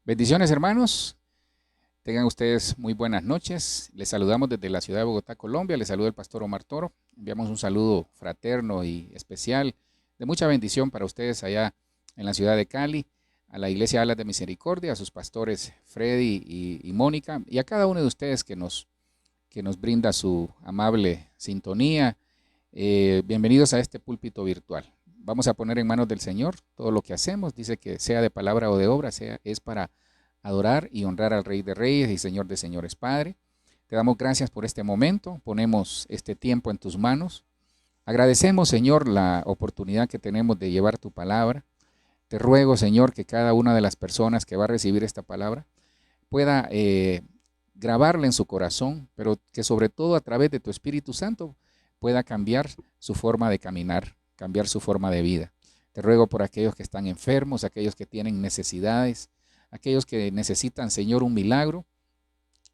Bendiciones, hermanos. Tengan ustedes muy buenas noches. Les saludamos desde la ciudad de Bogotá, Colombia. Les saluda el pastor Omar Toro. Enviamos un saludo fraterno y especial de mucha bendición para ustedes allá en la ciudad de Cali, a la Iglesia Alas de Misericordia, a sus pastores Freddy y Mónica, y a cada uno de ustedes que nos brinda su amable sintonía. Bienvenidos a este púlpito virtual. Vamos a poner en manos del Señor todo lo que hacemos. Dice que sea de palabra o de obra, es para adorar y honrar al Rey de Reyes y Señor de Señores. Padre, te damos gracias por este momento. Ponemos este tiempo en tus manos. Agradecemos, Señor, la oportunidad que tenemos de llevar tu palabra. Te ruego, Señor, que cada una de las personas que va a recibir esta palabra pueda grabarla en su corazón, pero que sobre todo a través de tu Espíritu Santo pueda cambiar su forma de caminar, cambiar su forma de vida. Te ruego por aquellos que están enfermos, aquellos que tienen necesidades, aquellos que necesitan, Señor, un milagro,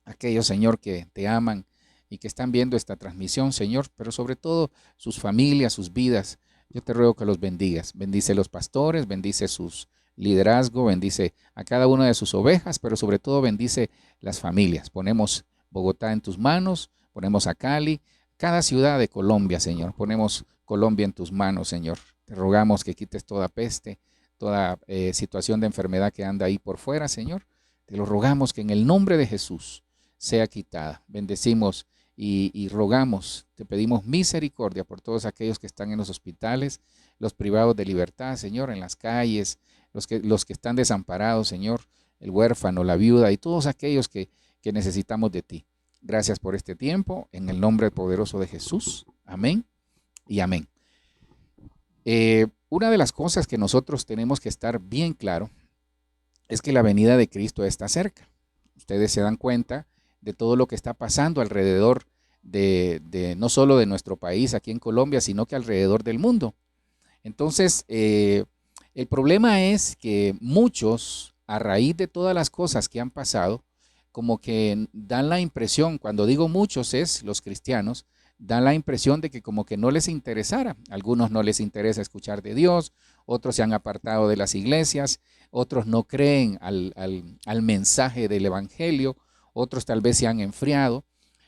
aquellos, Señor, que te aman y que están viendo esta transmisión, Señor, pero sobre todo sus familias, sus vidas. Yo te ruego que los bendigas. Bendice los pastores, bendice sus liderazgo, bendice a cada una de sus ovejas, pero sobre todo bendice las familias. Ponemos Bogotá en tus manos, ponemos a Cali, cada ciudad de Colombia, Señor. Ponemos Colombia en tus manos, Señor. Te rogamos que quites toda peste, toda situación de enfermedad que anda ahí por fuera, Señor. Te lo rogamos que en el nombre de Jesús sea quitada. Bendecimos y rogamos, te pedimos misericordia por todos aquellos que están en los hospitales, los privados de libertad, Señor, en las calles, los que están desamparados, Señor, el huérfano, la viuda y todos aquellos que necesitamos de ti. Gracias por este tiempo, en el nombre poderoso de Jesús. Amén y amén. Una de las cosas que nosotros tenemos que estar bien claro es que la venida de Cristo está cerca. Ustedes se dan cuenta de todo lo que está pasando alrededor de no solo de nuestro país aquí en Colombia, sino que alrededor del mundo. Entonces, el problema es que muchos, a raíz de todas las cosas que han pasado, como que dan la impresión, cuando digo muchos es los cristianos, dan la impresión de que como que no les interesara. Algunos no les interesa escuchar de Dios, otros se han apartado de las iglesias, otros no creen al mensaje del evangelio, otros tal vez se han enfriado.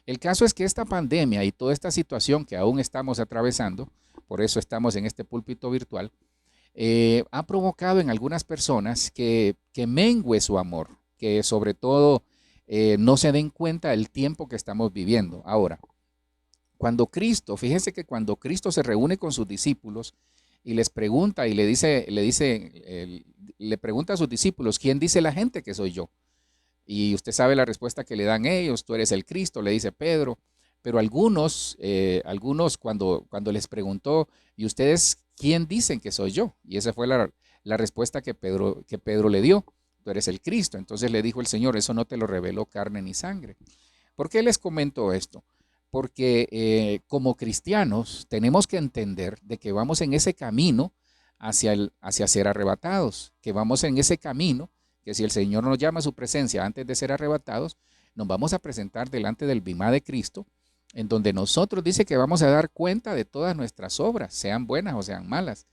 El caso es que esta pandemia y toda esta situación que aún estamos atravesando, por eso estamos en este púlpito virtual, ha provocado en algunas personas que mengue su amor, que sobre todo no se den cuenta del tiempo que estamos viviendo. Ahora, fíjense que cuando Cristo se reúne con sus discípulos y les pregunta y le pregunta a sus discípulos, ¿quién dice la gente que soy yo? Y usted sabe la respuesta que le dan ellos, tú eres el Cristo, le dice Pedro. Pero algunos cuando les preguntó, ¿y ustedes quién dicen que soy yo? Y esa fue la respuesta que Pedro le dio, tú eres el Cristo. Entonces le dijo el Señor, eso no te lo reveló carne ni sangre. ¿Por qué les comento esto? Porque como cristianos tenemos que entender de que vamos en ese camino hacia ser arrebatados, que vamos en ese camino, que si el Señor nos llama a su presencia antes de ser arrebatados, nos vamos a presentar delante del bimá de Cristo, en donde nosotros dice que vamos a dar cuenta de todas nuestras obras, sean buenas o sean malas.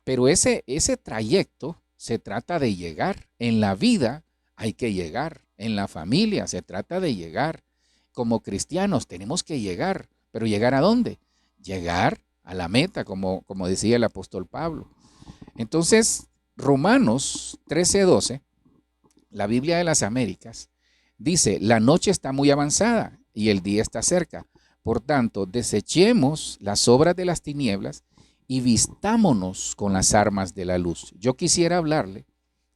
Pero ese trayecto se trata de llegar. En la vida hay que llegar. En la familia se trata de llegar. Como cristianos tenemos que llegar. ¿Pero llegar a dónde? Llegar a la meta, como decía el apóstol Pablo. Entonces, Romanos 13:12, la Biblia de las Américas, dice, la noche está muy avanzada y el día está cerca. Por tanto, desechemos las obras de las tinieblas y vistámonos con las armas de la luz. Yo quisiera hablarle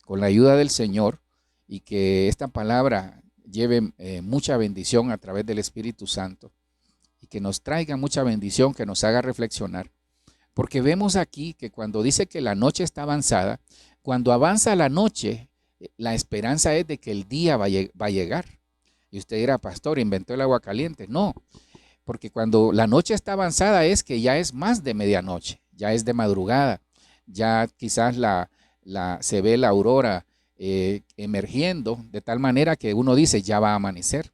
con la ayuda del Señor y que esta palabra lleve mucha bendición a través del Espíritu Santo y que nos traiga mucha bendición, que nos haga reflexionar. Porque vemos aquí que cuando dice que la noche está avanzada, cuando avanza la noche, la esperanza es de que el día va a llegar. Y usted dirá, pastor, ¿inventó el agua caliente? No, porque cuando la noche está avanzada es que ya es más de medianoche, ya es de madrugada, ya quizás se ve la aurora emergiendo de tal manera que uno dice, ya va a amanecer.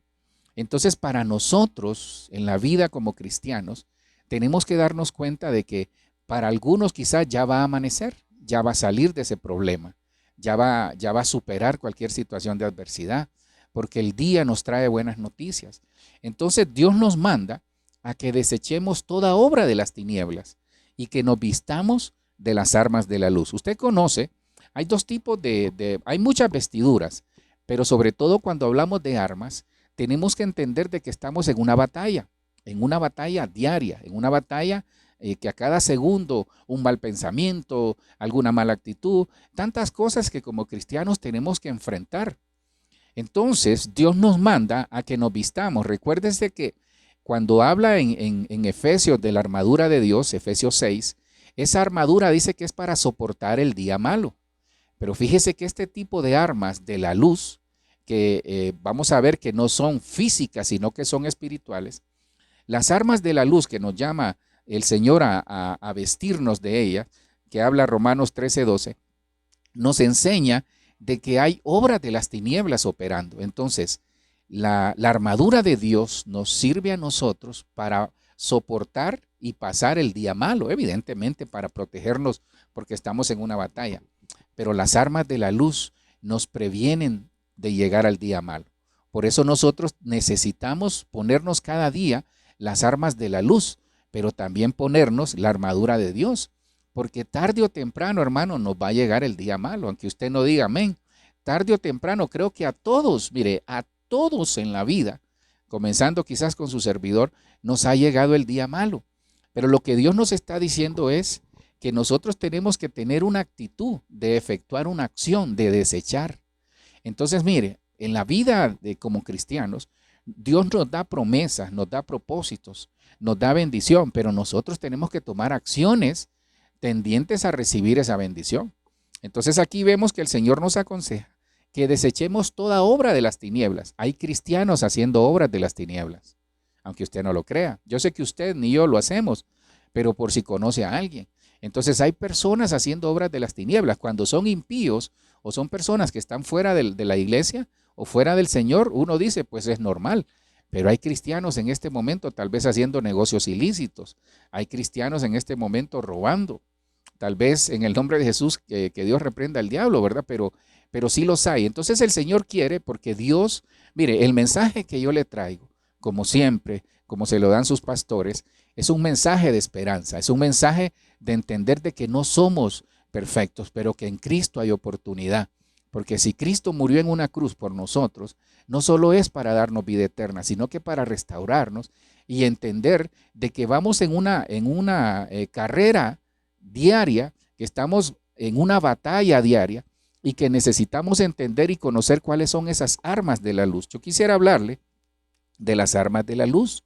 Entonces, para nosotros, en la vida como cristianos, tenemos que darnos cuenta de que para algunos quizás ya va a amanecer, ya va a salir de ese problema. ya va a superar cualquier situación de adversidad, porque el día nos trae buenas noticias. Entonces Dios nos manda a que desechemos toda obra de las tinieblas y que nos vistamos de las armas de la luz. Usted conoce, hay dos tipos hay muchas vestiduras, pero sobre todo cuando hablamos de armas, tenemos que entender de que estamos en una batalla diaria, en una batalla que a cada segundo un mal pensamiento, alguna mala actitud, tantas cosas que como cristianos tenemos que enfrentar. Entonces Dios nos manda a que nos vistamos. Recuérdese que cuando habla en Efesios de la armadura de Dios, Efesios 6, esa armadura dice que es para soportar el día malo. Pero fíjese que este tipo de armas de la luz, que vamos a ver que no son físicas, sino que son espirituales, las armas de la luz que nos llama el Señor a vestirnos de ellas, que habla Romanos 13:12, nos enseña de que hay obras de las tinieblas operando. Entonces, la armadura de Dios nos sirve a nosotros para soportar y pasar el día malo, evidentemente para protegernos porque estamos en una batalla. Pero las armas de la luz nos previenen de llegar al día malo. Por eso nosotros necesitamos ponernos cada día las armas de la luz, pero también ponernos la armadura de Dios, porque tarde o temprano, hermano, nos va a llegar el día malo, aunque usted no diga amén. Tarde o temprano, creo que a todos, mire, a todos en la vida, comenzando quizás con su servidor, nos ha llegado el día malo. Pero lo que Dios nos está diciendo es que nosotros tenemos que tener una actitud de efectuar una acción, de desechar. Entonces, mire, en la vida como cristianos, Dios nos da promesas, nos da propósitos, nos da bendición, pero nosotros tenemos que tomar acciones tendientes a recibir esa bendición. Entonces aquí vemos que el Señor nos aconseja que desechemos toda obra de las tinieblas. Hay cristianos haciendo obras de las tinieblas, aunque usted no lo crea. Yo sé que usted ni yo lo hacemos, pero por si conoce a alguien. Entonces hay personas haciendo obras de las tinieblas. Cuando son impíos o son personas que están fuera de la iglesia o fuera del Señor, uno dice, pues es normal. Pero hay cristianos en este momento tal vez haciendo negocios ilícitos. Hay cristianos en este momento robando. Tal vez en el nombre de Jesús que Dios reprenda al diablo, ¿verdad? Pero sí los hay. Entonces el Señor quiere, porque Dios, mire, el mensaje que yo le traigo, como siempre, como se lo dan sus pastores, es un mensaje de esperanza, es un mensaje de entender de que no somos perfectos, pero que en Cristo hay oportunidad. Porque si Cristo murió en una cruz por nosotros, no solo es para darnos vida eterna, sino que para restaurarnos y entender de que vamos en una carrera diaria, que estamos en una batalla diaria y que necesitamos entender y conocer cuáles son esas armas de la luz. Yo quisiera hablarle de las armas de la luz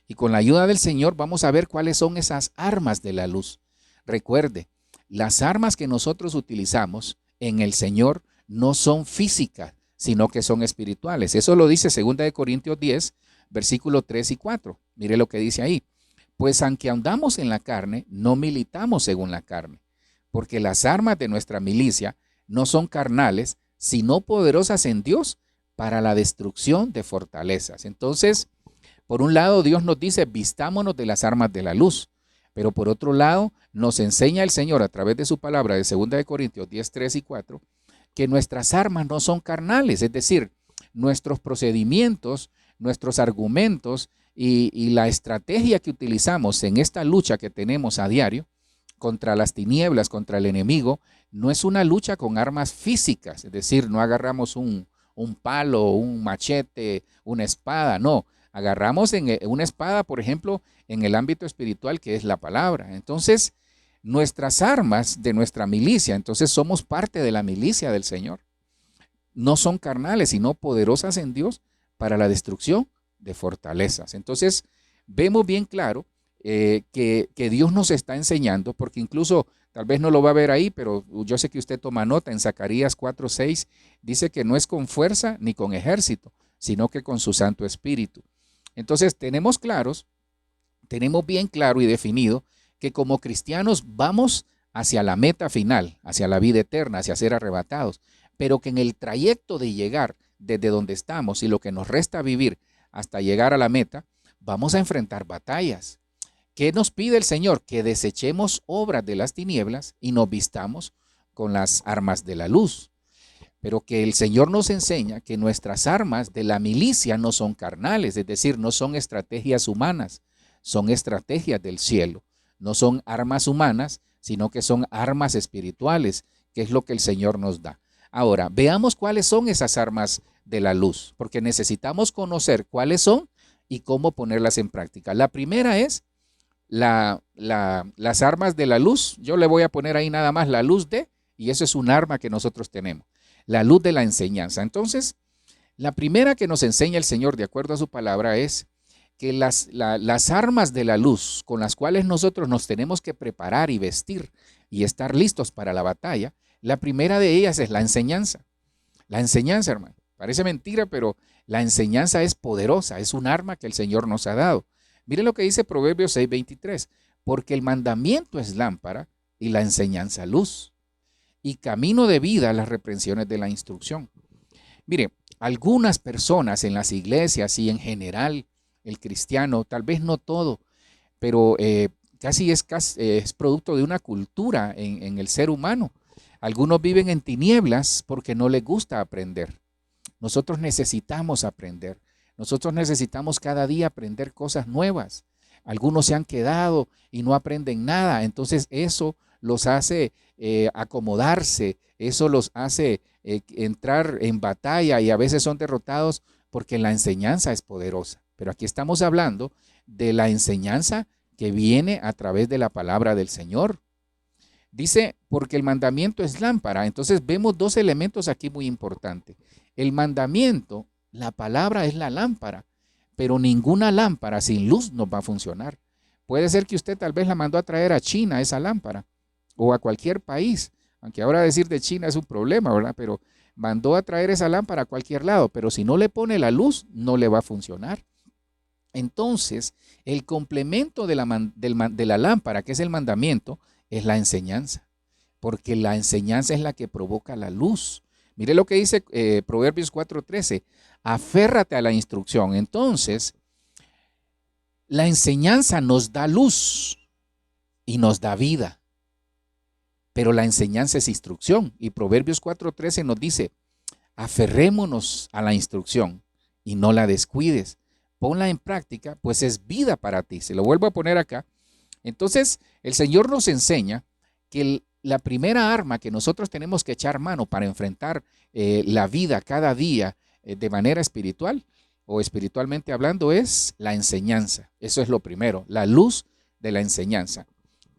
y con la ayuda del Señor vamos a ver cuáles son esas armas de la luz. Recuerde, las armas que nosotros utilizamos en el Señor no son físicas, sino que son espirituales. Eso lo dice 2 Corintios 10, versículos 3 y 4. Mire lo que dice ahí. Pues aunque andamos en la carne, no militamos según la carne, porque las armas de nuestra milicia no son carnales, sino poderosas en Dios para la destrucción de fortalezas. Entonces, por un lado, Dios nos dice, vistámonos de las armas de la luz, pero por otro lado, nos enseña el Señor a través de su palabra de 2 Corintios 10, 3 y 4, que nuestras armas no son carnales, es decir, nuestros procedimientos, nuestros argumentos y la estrategia que utilizamos en esta lucha que tenemos a diario contra las tinieblas, contra el enemigo, no es una lucha con armas físicas, es decir, no agarramos un palo, un machete, una espada, no, agarramos una espada, por ejemplo, en el ámbito espiritual que es la palabra. Entonces, nuestras armas de nuestra milicia, entonces somos parte de la milicia del Señor. No son carnales, sino poderosas en Dios para la destrucción de fortalezas. Entonces, vemos bien claro que Dios nos está enseñando, porque incluso tal vez no lo va a ver ahí, pero yo sé que usted toma nota, en Zacarías 4:6 dice que no es con fuerza ni con ejército, sino que con su Santo Espíritu. Entonces, tenemos bien claro y definido que como cristianos vamos hacia la meta final, hacia la vida eterna, hacia ser arrebatados, pero que en el trayecto de llegar desde donde estamos y lo que nos resta vivir hasta llegar a la meta, vamos a enfrentar batallas. ¿Qué nos pide el Señor? Que desechemos obras de las tinieblas y nos vistamos con las armas de la luz. pero que el Señor nos enseña que nuestras armas de la milicia no son carnales, es decir, no son estrategias humanas, son estrategias del cielo, no son armas humanas, sino que son armas espirituales, que es lo que el Señor nos da. Ahora, veamos cuáles son esas armas de la luz, porque necesitamos conocer cuáles son y cómo ponerlas en práctica. La primera es las armas de la luz. Yo le voy a poner ahí nada más la luz de, y eso es un arma que nosotros tenemos, la luz de la enseñanza. Entonces, la primera que nos enseña el Señor de acuerdo a su palabra es que las armas de la luz con las cuales nosotros nos tenemos que preparar y vestir y estar listos para la batalla, la primera de ellas es la enseñanza. La enseñanza, hermano, parece mentira, pero la enseñanza es poderosa, es un arma que el Señor nos ha dado. Mire lo que dice Proverbios 6:23, porque el mandamiento es lámpara y la enseñanza luz, y camino de vida las reprensiones de la instrucción. Mire, algunas personas en las iglesias y en general el cristiano, tal vez no todo, pero casi es producto de una cultura en el ser humano. Algunos viven en tinieblas porque no les gusta aprender. Nosotros necesitamos aprender. Nosotros necesitamos cada día aprender cosas nuevas. Algunos se han quedado y no aprenden nada. Entonces eso los hace acomodarse, eso los hace entrar en batalla y a veces son derrotados porque la enseñanza es poderosa. Pero aquí estamos hablando de la enseñanza que viene a través de la palabra del Señor. Dice, porque el mandamiento es lámpara. Entonces vemos dos elementos aquí muy importantes. El mandamiento, la palabra es la lámpara, pero ninguna lámpara sin luz no va a funcionar. Puede ser que usted tal vez la mandó a traer a China esa lámpara o a cualquier país, aunque ahora decir de China es un problema, ¿verdad? Pero mandó a traer esa lámpara a cualquier lado, pero si no le pone la luz, no le va a funcionar. Entonces, el complemento de la lámpara, que es el mandamiento, es la enseñanza, porque la enseñanza es la que provoca la luz. Mire lo que dice Proverbios 4:13, aférrate a la instrucción. Entonces, la enseñanza nos da luz y nos da vida, pero la enseñanza es instrucción. Y Proverbios 4:13 nos dice, aferrémonos a la instrucción y no la descuides. Ponla en práctica, pues es vida para ti. Se lo vuelvo a poner acá. Entonces, el Señor nos enseña que la primera arma que nosotros tenemos que echar mano para enfrentar la vida cada día de manera espiritual o espiritualmente hablando es la enseñanza. Eso es lo primero, la luz de la enseñanza.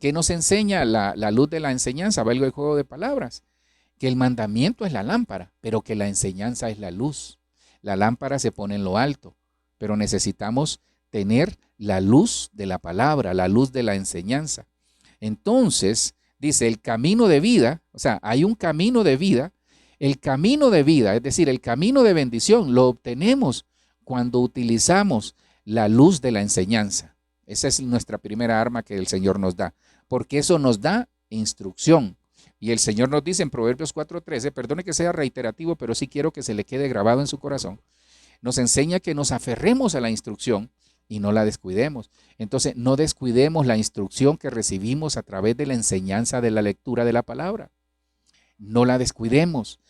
¿Qué nos enseña la luz de la enseñanza? Valga el juego de palabras. Que el mandamiento es la lámpara, pero que la enseñanza es la luz. La lámpara se pone en lo alto, pero necesitamos tener la luz de la palabra, la luz de la enseñanza. Entonces, dice, el camino de vida, o sea, hay un camino de vida. El camino de vida, es decir, el camino de bendición, lo obtenemos cuando utilizamos la luz de la enseñanza. Esa es nuestra primera arma que el Señor nos da, porque eso nos da instrucción. Y el Señor nos dice en Proverbios 4:13, perdone que sea reiterativo, pero sí quiero que se le quede grabado en su corazón, nos enseña que nos aferremos a la instrucción y no la descuidemos. Entonces, no descuidemos la instrucción que recibimos a través de la enseñanza de la lectura de la palabra. No la descuidemos.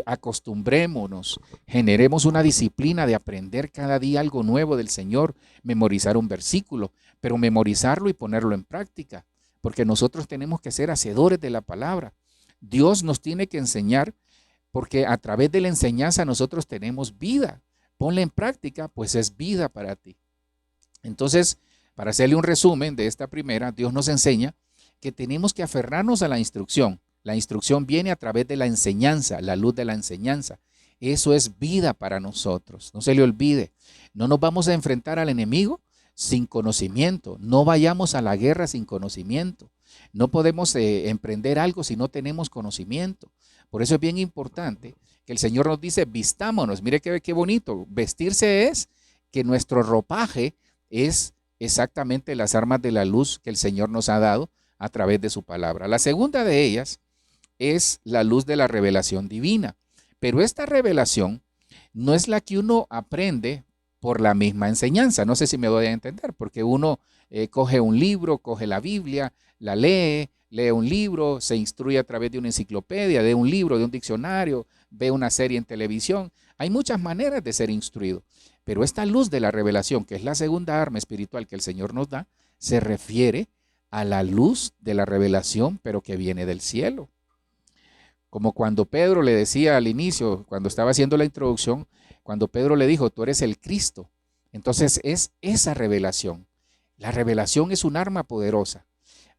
Acostumbrémonos, generemos una disciplina de aprender cada día algo nuevo del Señor, memorizar un versículo, pero memorizarlo y ponerlo en práctica, porque nosotros tenemos que ser hacedores de la palabra. Dios nos tiene que enseñar, porque a través de la enseñanza nosotros tenemos vida. Ponla en práctica, pues es vida para ti. Entonces, para hacerle un resumen de esta primera, Dios nos enseña que tenemos que aferrarnos a la instrucción. La instrucción viene a través de la enseñanza, la luz de la enseñanza. Eso es vida para nosotros. No se le olvide. No nos vamos a enfrentar al enemigo sin conocimiento. No vayamos a la guerra sin conocimiento. No podemos emprender algo si no tenemos conocimiento. Por eso es bien importante que el Señor nos dice, vistámonos. Mire qué bonito. Vestirse es que nuestro ropaje es exactamente las armas de la luz que el Señor nos ha dado a través de su palabra. La segunda de ellas es la luz de la revelación divina. Pero esta revelación no es la que uno aprende por la misma enseñanza. No sé si me voy a entender, porque uno coge un libro, coge la Biblia, la lee, lee un libro, se instruye a través de una enciclopedia, de un libro, de un diccionario, ve una serie en televisión. Hay muchas maneras de ser instruido, pero esta luz de la revelación, que es la segunda arma espiritual que el Señor nos da, se refiere a la luz de la revelación, pero que viene del cielo. Como cuando Pedro le decía al inicio, cuando estaba haciendo la introducción, cuando Pedro le dijo, tú eres el Cristo. Entonces es esa revelación. La revelación es un arma poderosa,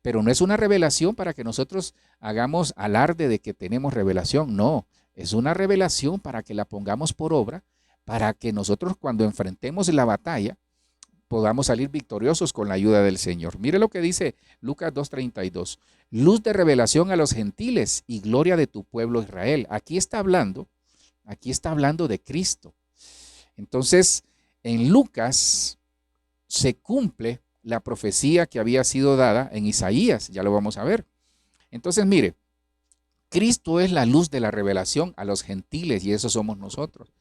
pero no es una revelación para que nosotros hagamos alarde de que tenemos revelación. No, es una revelación para que la pongamos por obra, para que nosotros cuando enfrentemos la batalla podamos salir victoriosos con la ayuda del Señor. Mire lo que dice Lucas 2:32. Luz de revelación a los gentiles y gloria de tu pueblo Israel. Aquí está hablando de Cristo. Entonces, en Lucas se cumple la profecía que había sido dada en Isaías, ya lo vamos a ver. Entonces, mire, Cristo es la luz de la revelación a los gentiles y eso somos nosotros.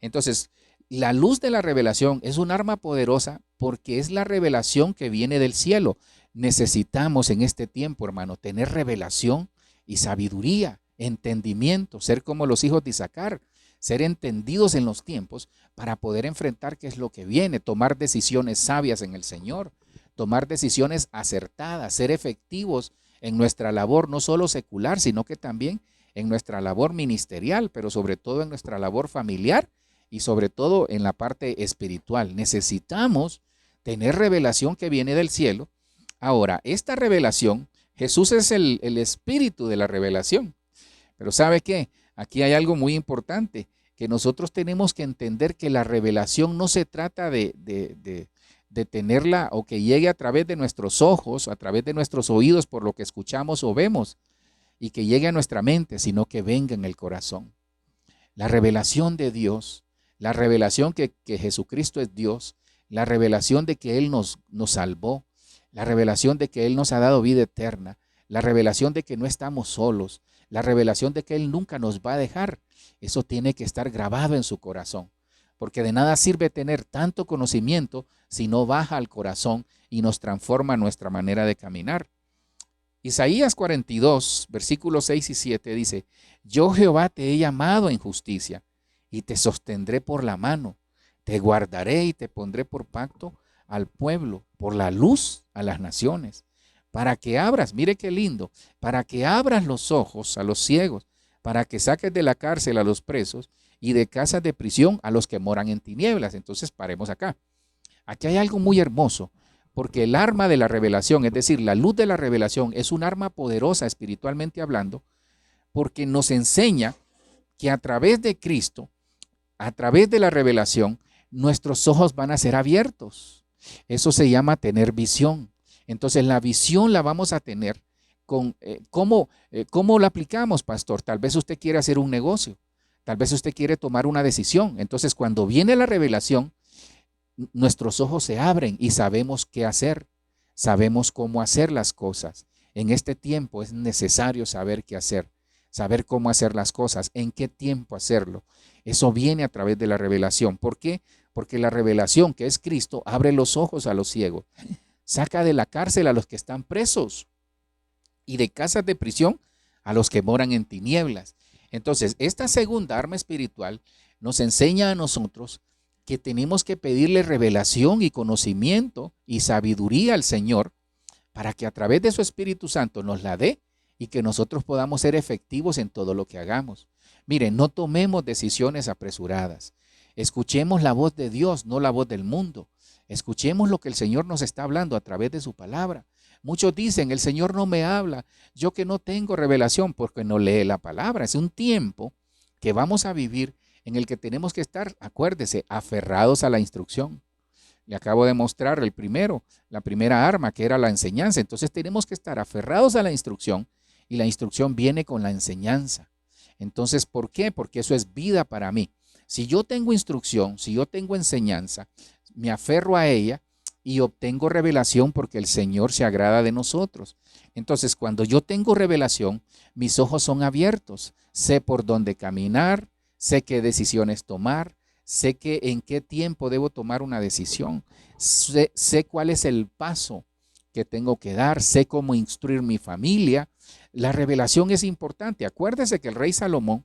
Entonces, la luz de la revelación es un arma poderosa porque es la revelación que viene del cielo. Necesitamos en este tiempo, hermano, tener revelación y sabiduría, entendimiento, ser como los hijos de Isaacar, ser entendidos en los tiempos para poder enfrentar qué es lo que viene, tomar decisiones sabias en el Señor, tomar decisiones acertadas, ser efectivos en nuestra labor, no solo secular, sino que también en nuestra labor ministerial, pero sobre todo en nuestra labor familiar y sobre todo en la parte espiritual. Necesitamos tener revelación que viene del cielo. Ahora, esta revelación, Jesús es el espíritu de la revelación. Pero ¿sabe qué? Aquí hay algo muy importante, que nosotros tenemos que entender que la revelación no se trata de tenerla o que llegue a través de nuestros ojos, a través de nuestros oídos por lo que escuchamos o vemos y que llegue a nuestra mente, sino que venga en el corazón. La revelación de Dios, la revelación que Jesucristo es Dios, la revelación de que Él nos salvó, la revelación de que Él nos ha dado vida eterna, la revelación de que no estamos solos, la revelación de que Él nunca nos va a dejar. Eso tiene que estar grabado en su corazón, porque de nada sirve tener tanto conocimiento si no baja al corazón y nos transforma nuestra manera de caminar. Isaías 42, versículos 6 y 7 dice, yo Jehová te he llamado en justicia y te sostendré por la mano, te guardaré y te pondré por pacto al pueblo, por la luz a las naciones, para que abras, mire qué lindo, para que abras los ojos a los ciegos, para que saques de la cárcel a los presos y de casas de prisión a los que moran en tinieblas. Entonces paremos acá. Aquí hay algo muy hermoso, porque el arma de la revelación, es decir, la luz de la revelación, es un arma poderosa espiritualmente hablando, porque nos enseña que a través de Cristo, a través de la revelación, nuestros ojos van a ser abiertos. Eso se llama tener visión. Entonces la visión la vamos a tener con ¿cómo la aplicamos, pastor? Tal vez usted quiere hacer un negocio, tal vez usted quiere tomar una decisión. Entonces cuando viene la revelación, nuestros ojos se abren y sabemos qué hacer, sabemos cómo hacer las cosas. En este tiempo es necesario saber qué hacer, saber cómo hacer las cosas, en qué tiempo hacerlo. Eso viene a través de la revelación. ¿Por qué? Porque la revelación, que es Cristo, abre los ojos a los ciegos, saca de la cárcel a los que están presos y de casas de prisión a los que moran en tinieblas. Entonces, esta segunda arma espiritual nos enseña a nosotros que tenemos que pedirle revelación y conocimiento y sabiduría al Señor para que a través de su Espíritu Santo nos la dé y que nosotros podamos ser efectivos en todo lo que hagamos. Miren, no tomemos decisiones apresuradas. Escuchemos la voz de Dios, no la voz del mundo. Escuchemos lo que el Señor nos está hablando a través de su palabra. Muchos dicen, el Señor no me habla, yo que no tengo revelación porque no lee la palabra. Es un tiempo que vamos a vivir en el que tenemos que estar, acuérdese, aferrados a la instrucción. Le acabo de mostrar la primera arma, que era la enseñanza. Entonces tenemos que estar aferrados a la instrucción y la instrucción viene con la enseñanza. Entonces, ¿por qué? Porque eso es vida para mí. Si yo tengo instrucción, si yo tengo enseñanza, me aferro a ella y obtengo revelación porque el Señor se agrada de nosotros. Entonces, cuando yo tengo revelación, mis ojos son abiertos. Sé por dónde caminar, sé qué decisiones tomar, sé en qué tiempo debo tomar una decisión, sé cuál es el paso qué tengo que dar, sé cómo instruir mi familia. La revelación es importante. Acuérdese que el rey Salomón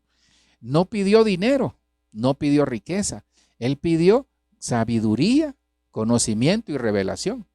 no pidió dinero, no pidió riqueza. Él pidió sabiduría, conocimiento y revelación.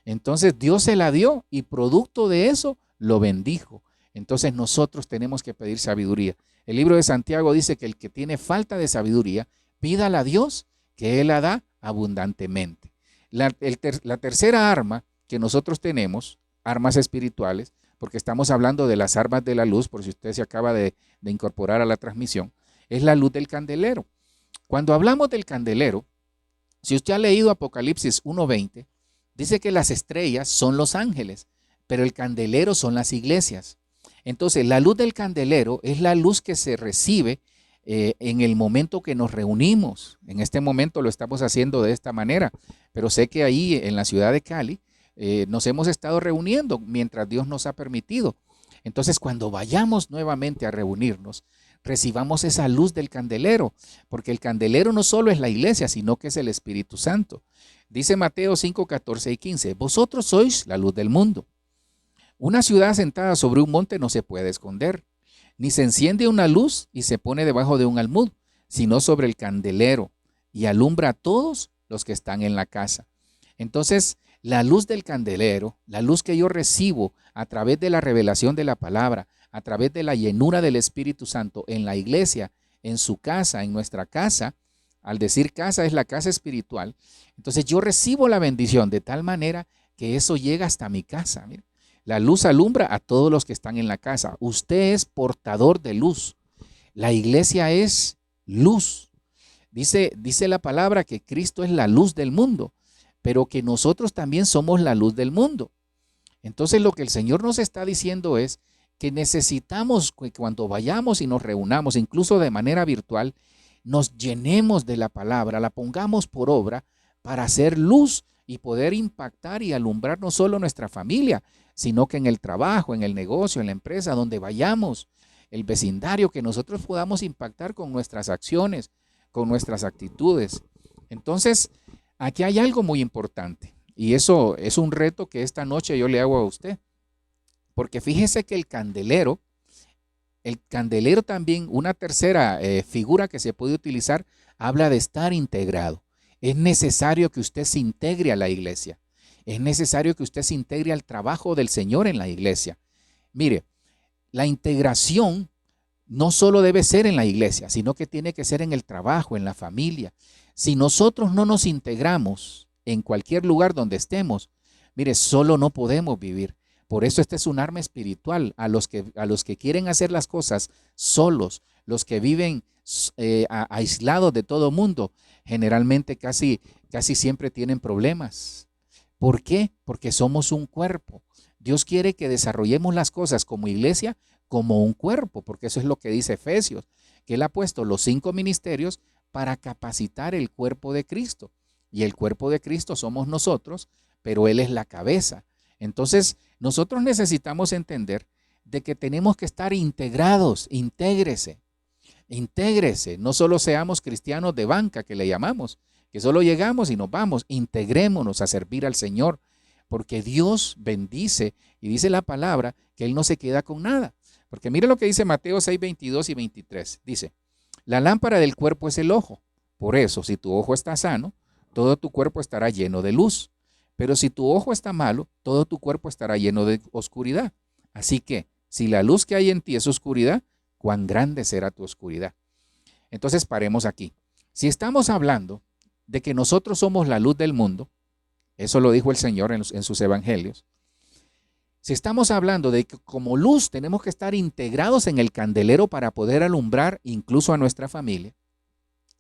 Entonces Dios se la dio y producto de eso lo bendijo. Entonces nosotros tenemos que pedir sabiduría. El libro de Santiago dice que el que tiene falta de sabiduría, pídala a Dios, que Él la da abundantemente. La tercera arma que nosotros tenemos, armas espirituales, porque estamos hablando de las armas de la luz, por si usted se acaba de incorporar a la transmisión, es la luz del candelero. Cuando hablamos del candelero, si usted ha leído Apocalipsis 1:20, dice que las estrellas son los ángeles, pero el candelero son las iglesias. Entonces, la luz del candelero es la luz que se recibe en el momento que nos reunimos. En este momento lo estamos haciendo de esta manera, pero sé que ahí en la ciudad de Cali nos hemos estado reuniendo mientras Dios nos ha permitido. Entonces, cuando vayamos nuevamente a reunirnos, recibamos esa luz del candelero, porque el candelero no solo es la iglesia, sino que es el Espíritu Santo. Dice Mateo 5, 14 y 15, vosotros sois la luz del mundo. Una ciudad sentada sobre un monte no se puede esconder, ni se enciende una luz y se pone debajo de un almud, sino sobre el candelero, y alumbra a todos los que están en la casa. Entonces, la luz del candelero, la luz que yo recibo a través de la revelación de la palabra, a través de la llenura del Espíritu Santo en la iglesia, en su casa, en nuestra casa, al decir casa es la casa espiritual, entonces yo recibo la bendición de tal manera que eso llega hasta mi casa. Mira, la luz alumbra a todos los que están en la casa. Usted es portador de luz. La iglesia es luz. Dice la palabra que Cristo es la luz del mundo, pero que nosotros también somos la luz del mundo. Entonces lo que el Señor nos está diciendo es que necesitamos que cuando vayamos y nos reunamos, incluso de manera virtual, nos llenemos de la palabra, la pongamos por obra para hacer luz y poder impactar y alumbrar no solo nuestra familia, sino que en el trabajo, en el negocio, en la empresa, donde vayamos, el vecindario, que nosotros podamos impactar con nuestras acciones, con nuestras actitudes. Entonces, aquí hay algo muy importante y eso es un reto que esta noche yo le hago a usted, porque fíjese que el candelero también, una tercera figura que se puede utilizar, habla de estar integrado. Es necesario que usted se integre a la iglesia. Es necesario que usted se integre al trabajo del Señor en la iglesia. Mire, la integración no solo debe ser en la iglesia, sino que tiene que ser en el trabajo, en la familia. Si nosotros no nos integramos en cualquier lugar donde estemos, mire, solo no podemos vivir. Por eso este es un arma espiritual a los que quieren hacer las cosas solos, los que viven aislados de todo mundo, generalmente casi siempre tienen problemas. ¿Por qué? Porque somos un cuerpo. Dios quiere que desarrollemos las cosas como iglesia, como un cuerpo, porque eso es lo que dice Efesios, que Él ha puesto los 5 ministerios para capacitar el cuerpo de Cristo. Y el cuerpo de Cristo somos nosotros, pero Él es la cabeza. Entonces, nosotros necesitamos entender de que tenemos que estar integrados. Intégrese, no solo seamos cristianos de banca, que le llamamos, que solo llegamos y nos vamos. Integrémonos a servir al Señor, porque Dios bendice y dice la palabra que Él no se queda con nada. Porque mire lo que dice Mateo 6, 22 y 23. Dice, la lámpara del cuerpo es el ojo. Por eso, si tu ojo está sano, todo tu cuerpo estará lleno de luz. Pero si tu ojo está malo, todo tu cuerpo estará lleno de oscuridad. Así que, si la luz que hay en ti es oscuridad, ¿cuán grande será tu oscuridad? Entonces paremos aquí. Si estamos hablando de que nosotros somos la luz del mundo, eso lo dijo el Señor en sus evangelios. Si estamos hablando de que como luz tenemos que estar integrados en el candelero para poder alumbrar incluso a nuestra familia,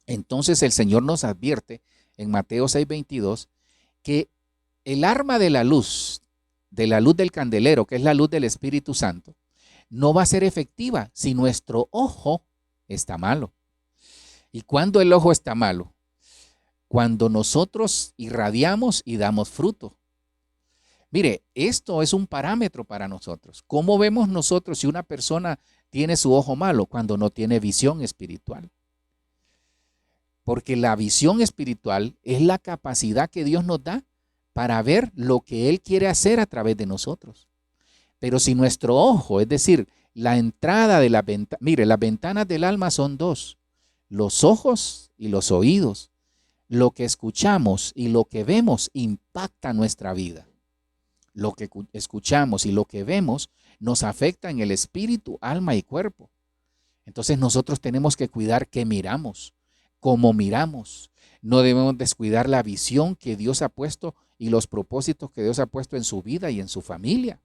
entonces el Señor nos advierte en Mateo 6:22 que el arma de la luz del candelero, que es la luz del Espíritu Santo, no va a ser efectiva si nuestro ojo está malo. ¿Y cuándo el ojo está malo? Cuando nosotros irradiamos y damos fruto. Mire, esto es un parámetro para nosotros. ¿Cómo vemos nosotros si una persona tiene su ojo malo? Cuando no tiene visión espiritual. Porque la visión espiritual es la capacidad que Dios nos da para ver lo que Él quiere hacer a través de nosotros. Pero si nuestro ojo, es decir, la entrada de la ventana, mire, las ventanas del alma son dos, los ojos y los oídos. Lo que escuchamos y lo que vemos impacta nuestra vida. Lo que escuchamos y lo que vemos nos afecta en el espíritu, alma y cuerpo. Entonces nosotros tenemos que cuidar qué miramos, cómo miramos. No debemos descuidar la visión que Dios ha puesto y los propósitos que Dios ha puesto en su vida y en su familia.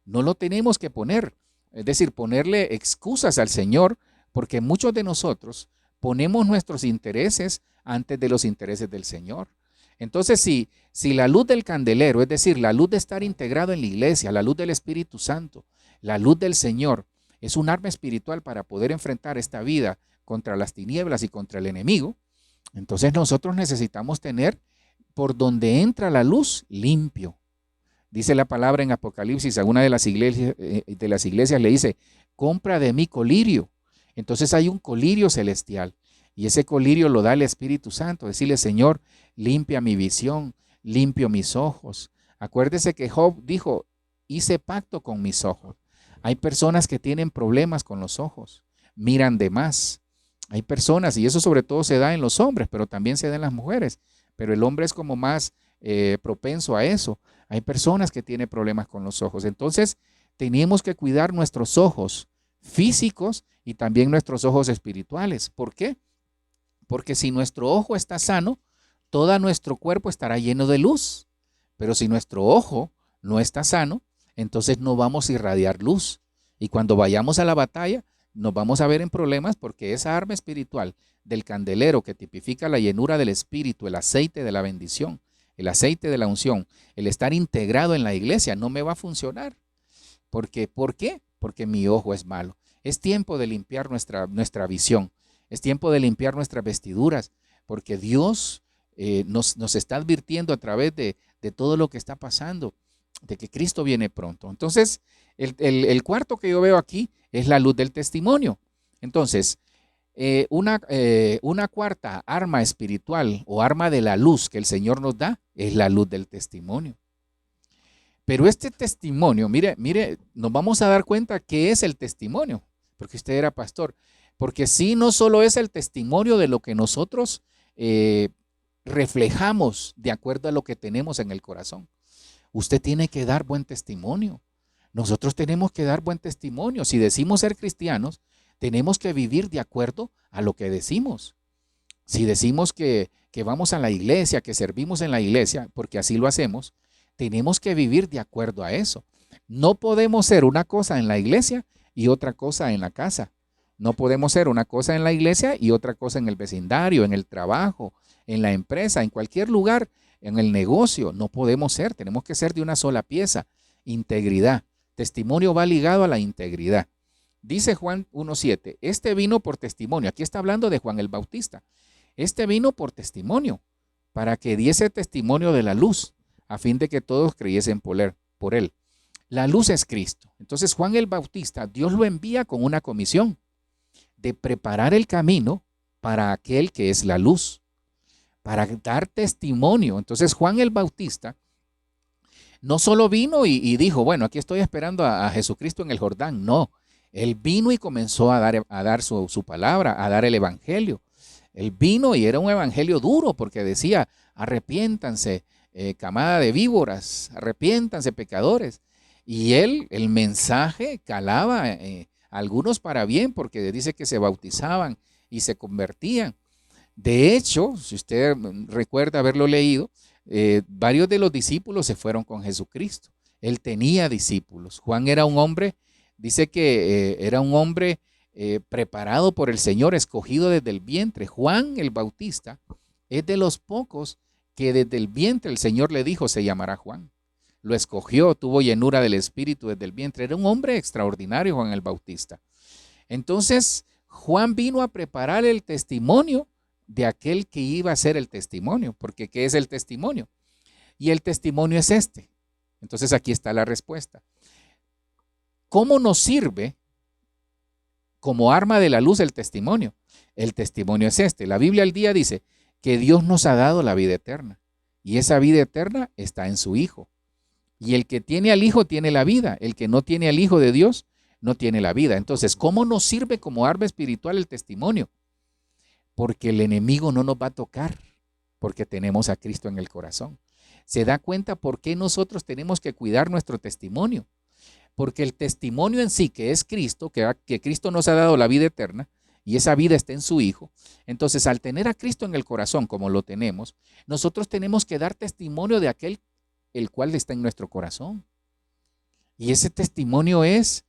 No lo tenemos que poner, es decir, ponerle excusas al Señor, porque muchos de nosotros ponemos nuestros intereses antes de los intereses del Señor. Entonces, si la luz del candelero, es decir, la luz de estar integrado en la iglesia, la luz del Espíritu Santo, la luz del Señor, es un arma espiritual para poder enfrentar esta vida contra las tinieblas y contra el enemigo, entonces nosotros necesitamos tener por donde entra la luz limpio. Dice la palabra en Apocalipsis, a una de las iglesias le dice, compra de mí colirio. Entonces hay un colirio celestial y ese colirio lo da el Espíritu Santo. Decirle, Señor, limpia mi visión, limpio mis ojos. Acuérdese que Job dijo, hice pacto con mis ojos. Hay personas que tienen problemas con los ojos, miran de más. Hay personas, y eso sobre todo se da en los hombres, pero también se da en las mujeres, pero el hombre es como más propenso a eso. Hay personas que tienen problemas con los ojos. Entonces, tenemos que cuidar nuestros ojos físicos y también nuestros ojos espirituales. ¿Por qué? Porque si nuestro ojo está sano, todo nuestro cuerpo estará lleno de luz. Pero si nuestro ojo no está sano, entonces no vamos a irradiar luz. Y cuando vayamos a la batalla, nos vamos a ver en problemas porque esa arma espiritual del candelero que tipifica la llenura del Espíritu, el aceite de la bendición, el aceite de la unción, el estar integrado en la iglesia, no me va a funcionar. ¿Por qué? Porque mi ojo es malo. Es tiempo de limpiar nuestra visión. Es tiempo de limpiar nuestras vestiduras, porque Dios nos está advirtiendo a través de todo lo que está pasando, de que Cristo viene pronto. Entonces, el cuarto que yo veo aquí es la luz del testimonio. Entonces, una cuarta arma espiritual o arma de la luz que el Señor nos da es la luz del testimonio. Pero este testimonio, mire, nos vamos a dar cuenta que es el testimonio, porque usted era pastor, porque sí, no solo es el testimonio de lo que nosotros reflejamos de acuerdo a lo que tenemos en el corazón. Usted tiene que dar buen testimonio. Nosotros tenemos que dar buen testimonio. Si decimos ser cristianos, tenemos que vivir de acuerdo a lo que decimos. Si decimos que vamos a la iglesia, que servimos en la iglesia, porque así lo hacemos, tenemos que vivir de acuerdo a eso. No podemos ser una cosa en la iglesia y otra cosa en la casa. No podemos ser una cosa en la iglesia y otra cosa en el vecindario, en el trabajo, en la empresa, en cualquier lugar, en el negocio. No podemos ser, tenemos que ser de una sola pieza. Integridad. Testimonio va ligado a la integridad. Dice Juan 1:7, este vino por testimonio. Aquí está hablando de Juan el Bautista. Este vino por testimonio, para que diese testimonio de la luz, a fin de que todos creyesen por él. La luz es Cristo. Entonces Juan el Bautista, Dios lo envía con una comisión de preparar el camino para aquel que es la luz, para dar testimonio. Entonces Juan el Bautista no solo vino y dijo, bueno, aquí estoy esperando a Jesucristo en el Jordán. No, él vino y comenzó a dar su palabra, a dar el evangelio. Él vino y era un evangelio duro porque decía, arrepiéntanse, camada de víboras, arrepiéntanse, pecadores. Y el mensaje calaba a algunos para bien porque dice que se bautizaban y se convertían. De hecho, si usted recuerda haberlo leído, varios de los discípulos se fueron con Jesucristo. Él tenía discípulos. Juan era un hombre, dice que era un hombre preparado por el Señor, escogido desde el vientre. Juan el Bautista es de los pocos que desde el vientre el Señor le dijo, se llamará Juan. Lo escogió, tuvo llenura del Espíritu desde el vientre. Era un hombre extraordinario, Juan el Bautista. Entonces, Juan vino a preparar el testimonio de aquel que iba a ser el testimonio, porque ¿qué es el testimonio? Y el testimonio es este. Entonces aquí está la respuesta. ¿Cómo nos sirve como arma de la luz el testimonio? El testimonio es este. La Biblia al día dice que Dios nos ha dado la vida eterna. Y esa vida eterna está en su Hijo. Y el que tiene al Hijo tiene la vida. El que no tiene al Hijo de Dios no tiene la vida. Entonces, ¿cómo nos sirve como arma espiritual el testimonio? Porque el enemigo no nos va a tocar, porque tenemos a Cristo en el corazón. ¿Se da cuenta por qué nosotros tenemos que cuidar nuestro testimonio? Porque el testimonio en sí, que es Cristo, que Cristo nos ha dado la vida eterna, y esa vida está en su Hijo. Entonces, al tener a Cristo en el corazón, como lo tenemos, nosotros tenemos que dar testimonio de aquel el cual está en nuestro corazón. Y ese testimonio es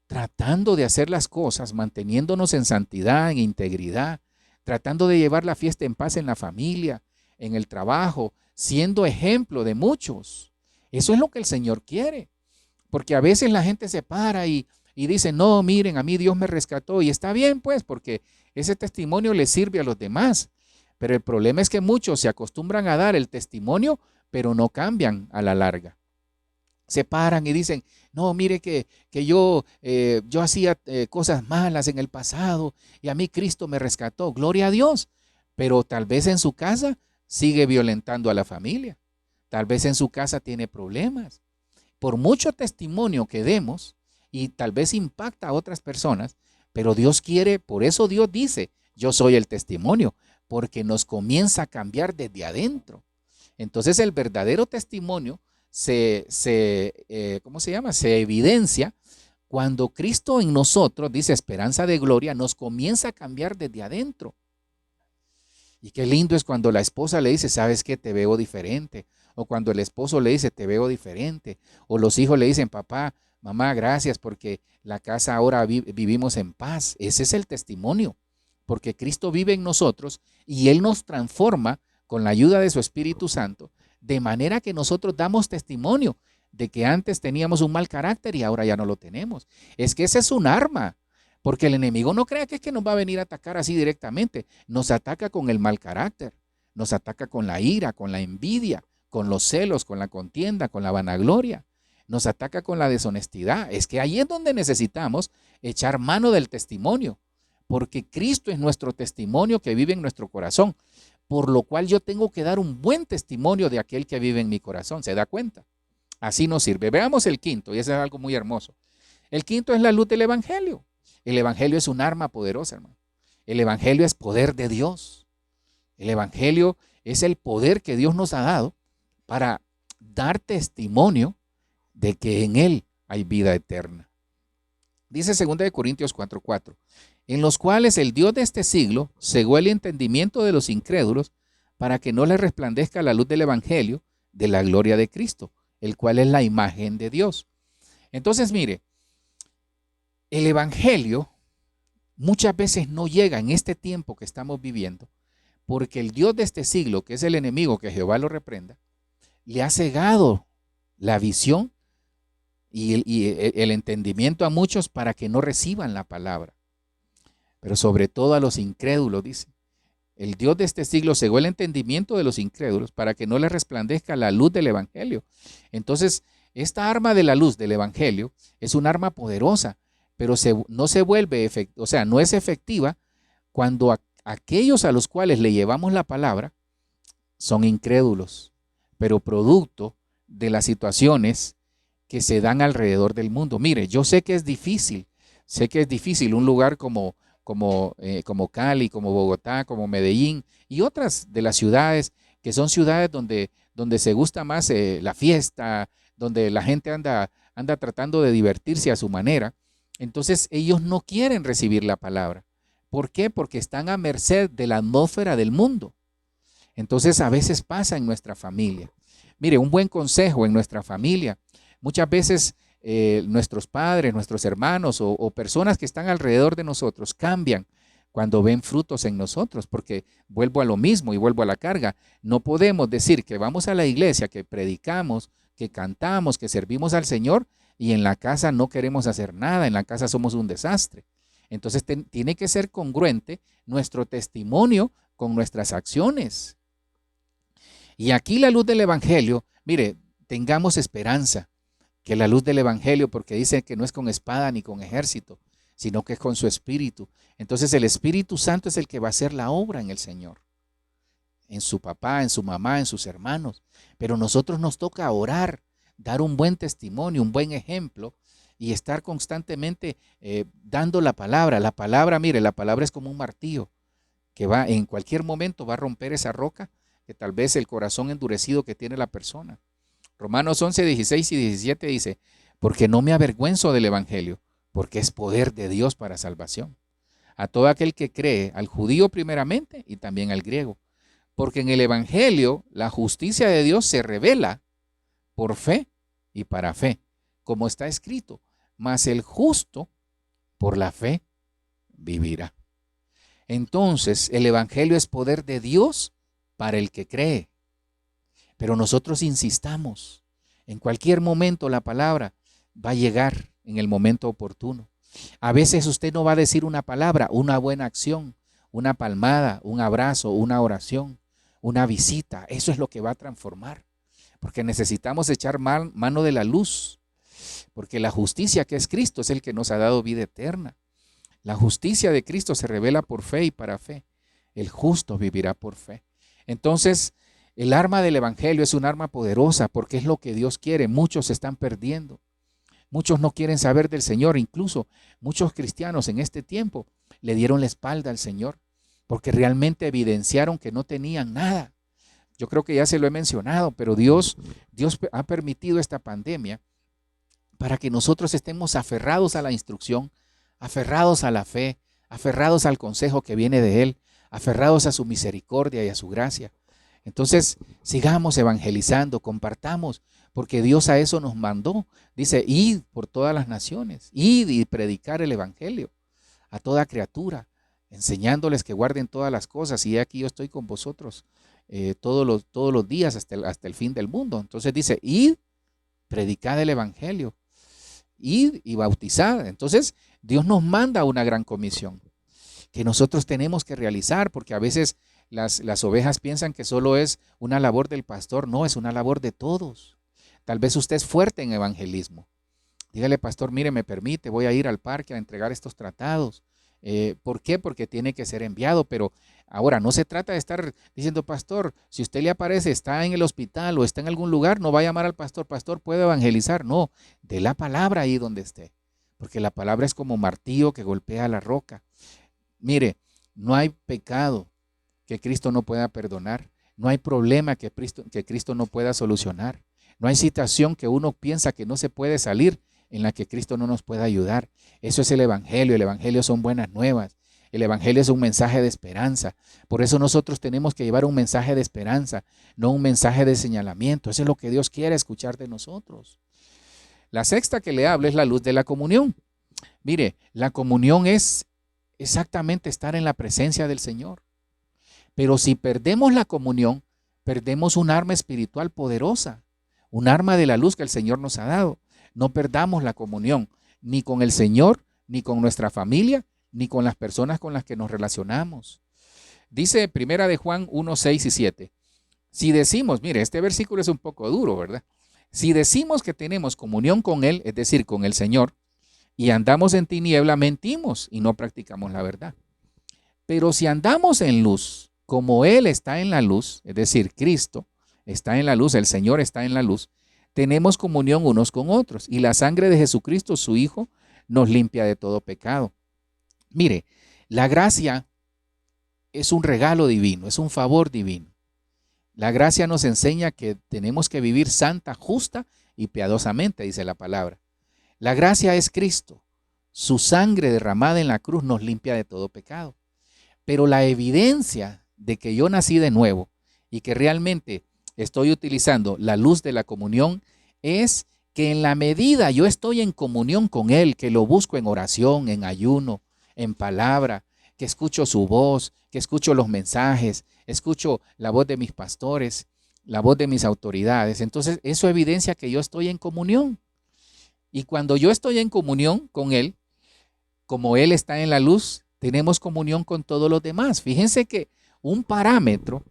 tratando de hacer las cosas, manteniéndonos en santidad, en integridad, tratando de llevar la fiesta en paz en la familia, en el trabajo, siendo ejemplo de muchos. Eso es lo que el Señor quiere. Porque a veces la gente se para y dice, no, miren, a mí Dios me rescató. Y está bien, pues, porque ese testimonio le sirve a los demás. Pero el problema es que muchos se acostumbran a dar el testimonio, pero no cambian a la larga. Se paran y dicen, no, mire que yo hacía cosas malas en el pasado y a mí Cristo me rescató. Gloria a Dios. Pero tal vez en su casa sigue violentando a la familia. Tal vez en su casa tiene problemas. Por mucho testimonio que demos, y tal vez impacta a otras personas, pero Dios quiere, por eso Dios dice, yo soy el testimonio, porque nos comienza a cambiar desde adentro. Entonces el verdadero testimonio ¿cómo se llama? Se evidencia cuando Cristo en nosotros, dice esperanza de gloria, nos comienza a cambiar desde adentro. Y qué lindo es cuando la esposa le dice, ¿sabes qué? Te veo diferente. O cuando el esposo le dice, te veo diferente. O los hijos le dicen, papá, mamá, gracias porque la casa ahora vivimos en paz. Ese es el testimonio. Porque Cristo vive en nosotros y Él nos transforma con la ayuda de su Espíritu Santo, de manera que nosotros damos testimonio de que antes teníamos un mal carácter y ahora ya no lo tenemos. Es que ese es un arma. Porque el enemigo no crea que es que nos va a venir a atacar así directamente. Nos ataca con el mal carácter, nos ataca con la ira, con la envidia, con los celos, con la contienda, con la vanagloria. Nos ataca con la deshonestidad. Es que ahí es donde necesitamos echar mano del testimonio. Porque Cristo es nuestro testimonio que vive en nuestro corazón. Por lo cual yo tengo que dar un buen testimonio de aquel que vive en mi corazón. ¿Se da cuenta? Así nos sirve. Veamos el quinto, y eso es algo muy hermoso. El quinto es la luz del Evangelio. El Evangelio es un arma poderosa, hermano. El Evangelio es poder de Dios. El Evangelio es el poder que Dios nos ha dado para dar testimonio de que en Él hay vida eterna. Dice 2 Corintios 4:4, en los cuales el Dios de este siglo cegó el entendimiento de los incrédulos para que no les resplandezca la luz del Evangelio de la gloria de Cristo, el cual es la imagen de Dios. Entonces, mire, el Evangelio muchas veces no llega en este tiempo que estamos viviendo, porque el Dios de este siglo, que es el enemigo, que Jehová lo reprenda, le ha cegado la visión y el entendimiento a muchos para que no reciban la palabra. Pero sobre todo a los incrédulos, dice. El Dios de este siglo cegó el entendimiento de los incrédulos para que no les resplandezca la luz del Evangelio. Entonces, esta arma de la luz del Evangelio es un arma poderosa, pero no se vuelve, no es efectiva cuando aquellos a los cuales le llevamos la palabra son incrédulos, pero producto de las situaciones que se dan alrededor del mundo. Mire, yo sé que es difícil un lugar como Cali, como Bogotá, como Medellín y otras de las ciudades que son ciudades donde se gusta más la fiesta, donde la gente anda tratando de divertirse a su manera. Entonces ellos no quieren recibir la palabra. ¿Por qué? Porque están a merced de la atmósfera del mundo. Entonces a veces pasa en nuestra familia. Mire, un buen consejo en nuestra familia. Muchas veces nuestros padres, nuestros hermanos o personas que están alrededor de nosotros cambian cuando ven frutos en nosotros, porque vuelvo a lo mismo y vuelvo a la carga. No podemos decir que vamos a la iglesia, que predicamos, que cantamos, que servimos al Señor y en la casa no queremos hacer nada, en la casa somos un desastre. Entonces tiene que ser congruente nuestro testimonio con nuestras acciones. Y aquí la luz del Evangelio, mire, tengamos esperanza, que la luz del Evangelio, porque dice que no es con espada ni con ejército, sino que es con su Espíritu. Entonces el Espíritu Santo es el que va a hacer la obra en el Señor. en su papá, en su mamá, en sus hermanos. Pero nosotros nos toca orar, dar un buen testimonio, un buen ejemplo y estar constantemente dando la palabra. La palabra, mire, la palabra es como un martillo que va en cualquier momento va a romper esa roca que tal vez el corazón endurecido que tiene la persona. Romanos 11, 16 y 17 dice, porque no me avergüenzo del evangelio, porque es poder de Dios para salvación. A todo aquel que cree, al judío primeramente y también al griego. Porque en el evangelio la justicia de Dios se revela por fe y para fe, como está escrito, mas el justo por la fe vivirá. Entonces, el evangelio es poder de Dios para el que cree. Pero nosotros insistamos, en cualquier momento la palabra va a llegar en el momento oportuno. A veces usted no va a decir una palabra, una buena acción, una palmada, un abrazo, una oración, una visita. Eso es lo que va a transformar. Porque necesitamos echar mano de la luz. Porque la justicia que es Cristo es el que nos ha dado vida eterna. La justicia de Cristo se revela por fe y para fe. El justo vivirá por fe. Entonces, el arma del evangelio es un arma poderosa porque es lo que Dios quiere. Muchos se están perdiendo. Muchos no quieren saber del Señor. Incluso muchos cristianos en este tiempo le dieron la espalda al Señor porque realmente evidenciaron que no tenían nada. Yo creo que ya se lo he mencionado, pero Dios ha permitido esta pandemia para que nosotros estemos aferrados a la instrucción, aferrados a la fe, aferrados al consejo que viene de Él, aferrados a su misericordia y a su gracia. Entonces, sigamos evangelizando, compartamos, porque Dios a eso nos mandó. Dice, id por todas las naciones, id y predicar el evangelio a toda criatura, enseñándoles que guarden todas las cosas. Y aquí yo estoy con vosotros todos los días hasta el fin del mundo. Entonces dice, id, predicad el evangelio, id y bautizad. Entonces, Dios nos manda una gran comisión que nosotros tenemos que realizar, porque a veces las ovejas piensan que solo es una labor del pastor. No, es una labor de todos. Tal vez usted es fuerte en evangelismo. Dígale, pastor, mire, me permite, voy a ir al parque a entregar estos tratados. ¿Por qué? Porque tiene que ser enviado. Pero ahora no se trata de estar diciendo, pastor, si usted le aparece, está en el hospital o está en algún lugar, no va a llamar al pastor, pastor, ¿puedo evangelizar? No, dé la palabra ahí donde esté, porque la palabra es como martillo que golpea la roca. Mire, no hay pecado que Cristo no pueda perdonar, no hay problema que Cristo no pueda solucionar, no hay situación que uno piensa que no se puede salir en la que Cristo no nos pueda ayudar. Eso es el evangelio son buenas nuevas, el evangelio es un mensaje de esperanza. Por eso nosotros tenemos que llevar un mensaje de esperanza, no un mensaje de señalamiento. Eso es lo que Dios quiere escuchar de nosotros. La sexta que le hablo es la luz de la comunión. Mire, la comunión es exactamente estar en la presencia del Señor. Pero si perdemos la comunión, perdemos un arma espiritual poderosa, un arma de la luz que el Señor nos ha dado. No perdamos la comunión, ni con el Señor, ni con nuestra familia, ni con las personas con las que nos relacionamos. Dice Primera de Juan 1, 6 y 7. Si decimos, mire, este versículo es un poco duro, ¿verdad? Si decimos que tenemos comunión con Él, es decir, con el Señor, y andamos en tiniebla, mentimos y no practicamos la verdad. Pero si andamos en luz, como Él está en la luz, es decir, Cristo está en la luz, el Señor está en la luz, tenemos comunión unos con otros, y la sangre de Jesucristo, su Hijo, nos limpia de todo pecado. Mire, la gracia es un regalo divino, es un favor divino. La gracia nos enseña que tenemos que vivir santa, justa y piadosamente, dice la palabra. La gracia es Cristo. Su sangre derramada en la cruz nos limpia de todo pecado. Pero la evidencia de que yo nací de nuevo y que realmente estoy utilizando la luz de la comunión es que en la medida yo estoy en comunión con Él, que lo busco en oración, en ayuno, en palabra, que escucho su voz, que escucho los mensajes, escucho la voz de mis pastores, la voz de mis autoridades. Entonces eso evidencia que yo estoy en comunión. Y cuando yo estoy en comunión con Él, como Él está en la luz, tenemos comunión con todos los demás. Fíjense que un parámetro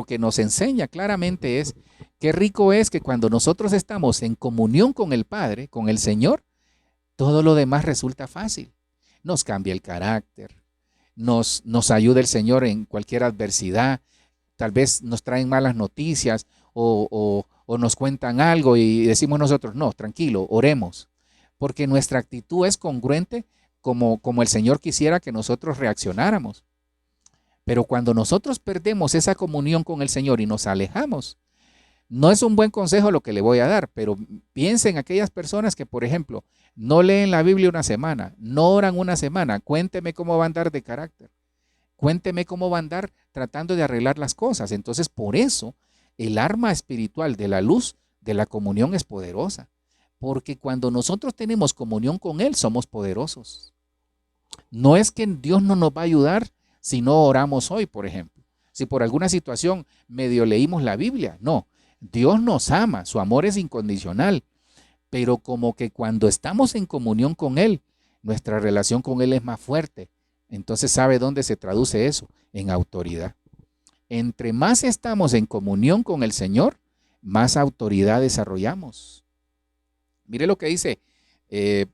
que nos enseña claramente es qué rico es que cuando nosotros estamos en comunión con el Padre, con el Señor, todo lo demás resulta fácil. Nos cambia el carácter, nos ayuda el Señor en cualquier adversidad. Tal vez nos traen malas noticias o nos cuentan algo y decimos nosotros, no, tranquilo, oremos, porque nuestra actitud es congruente como el Señor quisiera que nosotros reaccionáramos. Pero cuando nosotros perdemos esa comunión con el Señor y nos alejamos, no es un buen consejo lo que le voy a dar, pero piensen en aquellas personas que, por ejemplo, no leen la Biblia una semana, no oran una semana. Cuénteme cómo va a andar de carácter. Cuénteme cómo va a andar tratando de arreglar las cosas. Entonces, por eso, el arma espiritual de la luz de la comunión es poderosa. Porque cuando nosotros tenemos comunión con Él, somos poderosos. No es que Dios no nos va a ayudar si no oramos hoy, por ejemplo. Si por alguna situación medio leímos la Biblia, no. Dios nos ama, su amor es incondicional, pero como que cuando estamos en comunión con Él, nuestra relación con Él es más fuerte. Entonces, ¿sabe dónde se traduce eso? En autoridad. Entre más estamos en comunión con el Señor, más autoridad desarrollamos. Mire lo que dice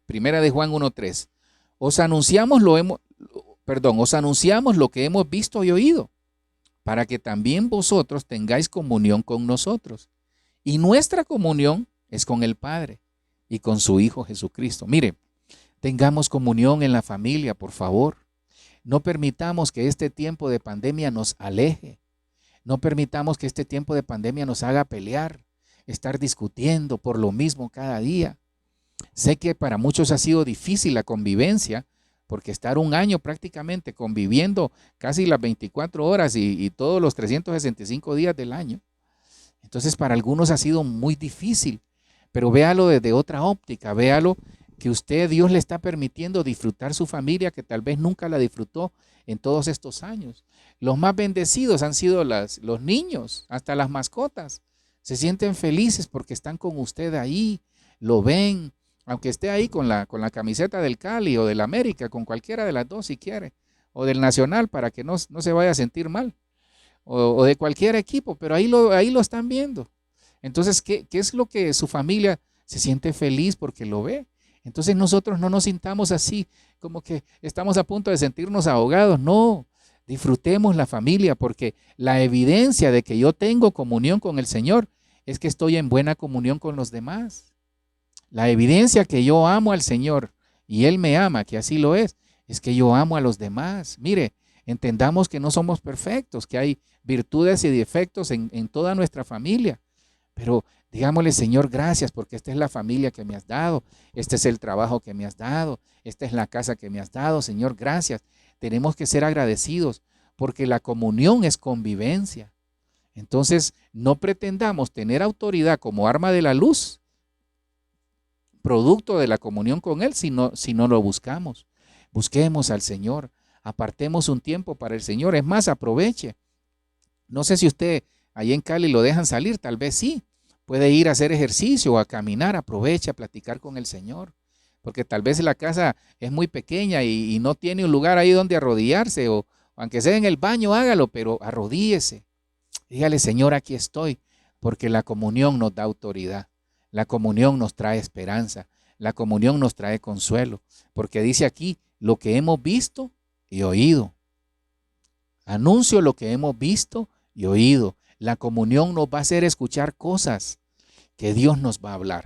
Primera de Juan 1:3. Os anunciamos lo que hemos visto y oído, para que también vosotros tengáis comunión con nosotros. Y nuestra comunión es con el Padre y con su Hijo Jesucristo. Mire, tengamos comunión en la familia, por favor. No permitamos que este tiempo de pandemia nos aleje. No permitamos que este tiempo de pandemia nos haga pelear, estar discutiendo por lo mismo cada día. Sé que para muchos ha sido difícil la convivencia, porque estar un año prácticamente conviviendo casi las 24 horas y todos los 365 días del año. Entonces para algunos ha sido muy difícil, pero véalo desde otra óptica, véalo que Dios le está permitiendo disfrutar su familia que tal vez nunca la disfrutó en todos estos años. Los más bendecidos han sido los niños, hasta las mascotas. Se sienten felices porque están con usted ahí, lo ven, aunque esté ahí con la camiseta del Cali o del América, con cualquiera de las dos si quiere, o del Nacional para que no se vaya a sentir mal, o de cualquier equipo, pero ahí lo están viendo. Entonces, ¿qué es lo que su familia se siente feliz porque lo ve? Entonces nosotros no nos sintamos así, como que estamos a punto de sentirnos ahogados. No, disfrutemos la familia, porque la evidencia de que yo tengo comunión con el Señor es que estoy en buena comunión con los demás. La evidencia que yo amo al Señor y Él me ama, que así lo es que yo amo a los demás. Mire, entendamos que no somos perfectos, que hay virtudes y defectos en toda nuestra familia, pero digámosle, Señor, gracias porque esta es la familia que me has dado, este es el trabajo que me has dado, esta es la casa que me has dado, Señor, gracias. Tenemos que ser agradecidos porque la comunión es convivencia. Entonces, no pretendamos tener autoridad como arma de la luz, producto de la comunión con Él, si no lo buscamos. Busquemos al Señor, apartemos un tiempo para el Señor. Es más, aproveche. No sé si usted ahí en Cali lo dejan salir, tal vez sí. Puede ir a hacer ejercicio o a caminar, aproveche a platicar con el Señor. Porque tal vez la casa es muy pequeña y no tiene un lugar ahí donde arrodillarse, o aunque sea en el baño, hágalo, pero arrodíllese. Dígale, Señor, aquí estoy, porque la comunión nos da autoridad. La comunión nos trae esperanza, la comunión nos trae consuelo, porque dice aquí, lo que hemos visto y oído. Anuncio lo que hemos visto y oído. La comunión nos va a hacer escuchar cosas que Dios nos va a hablar.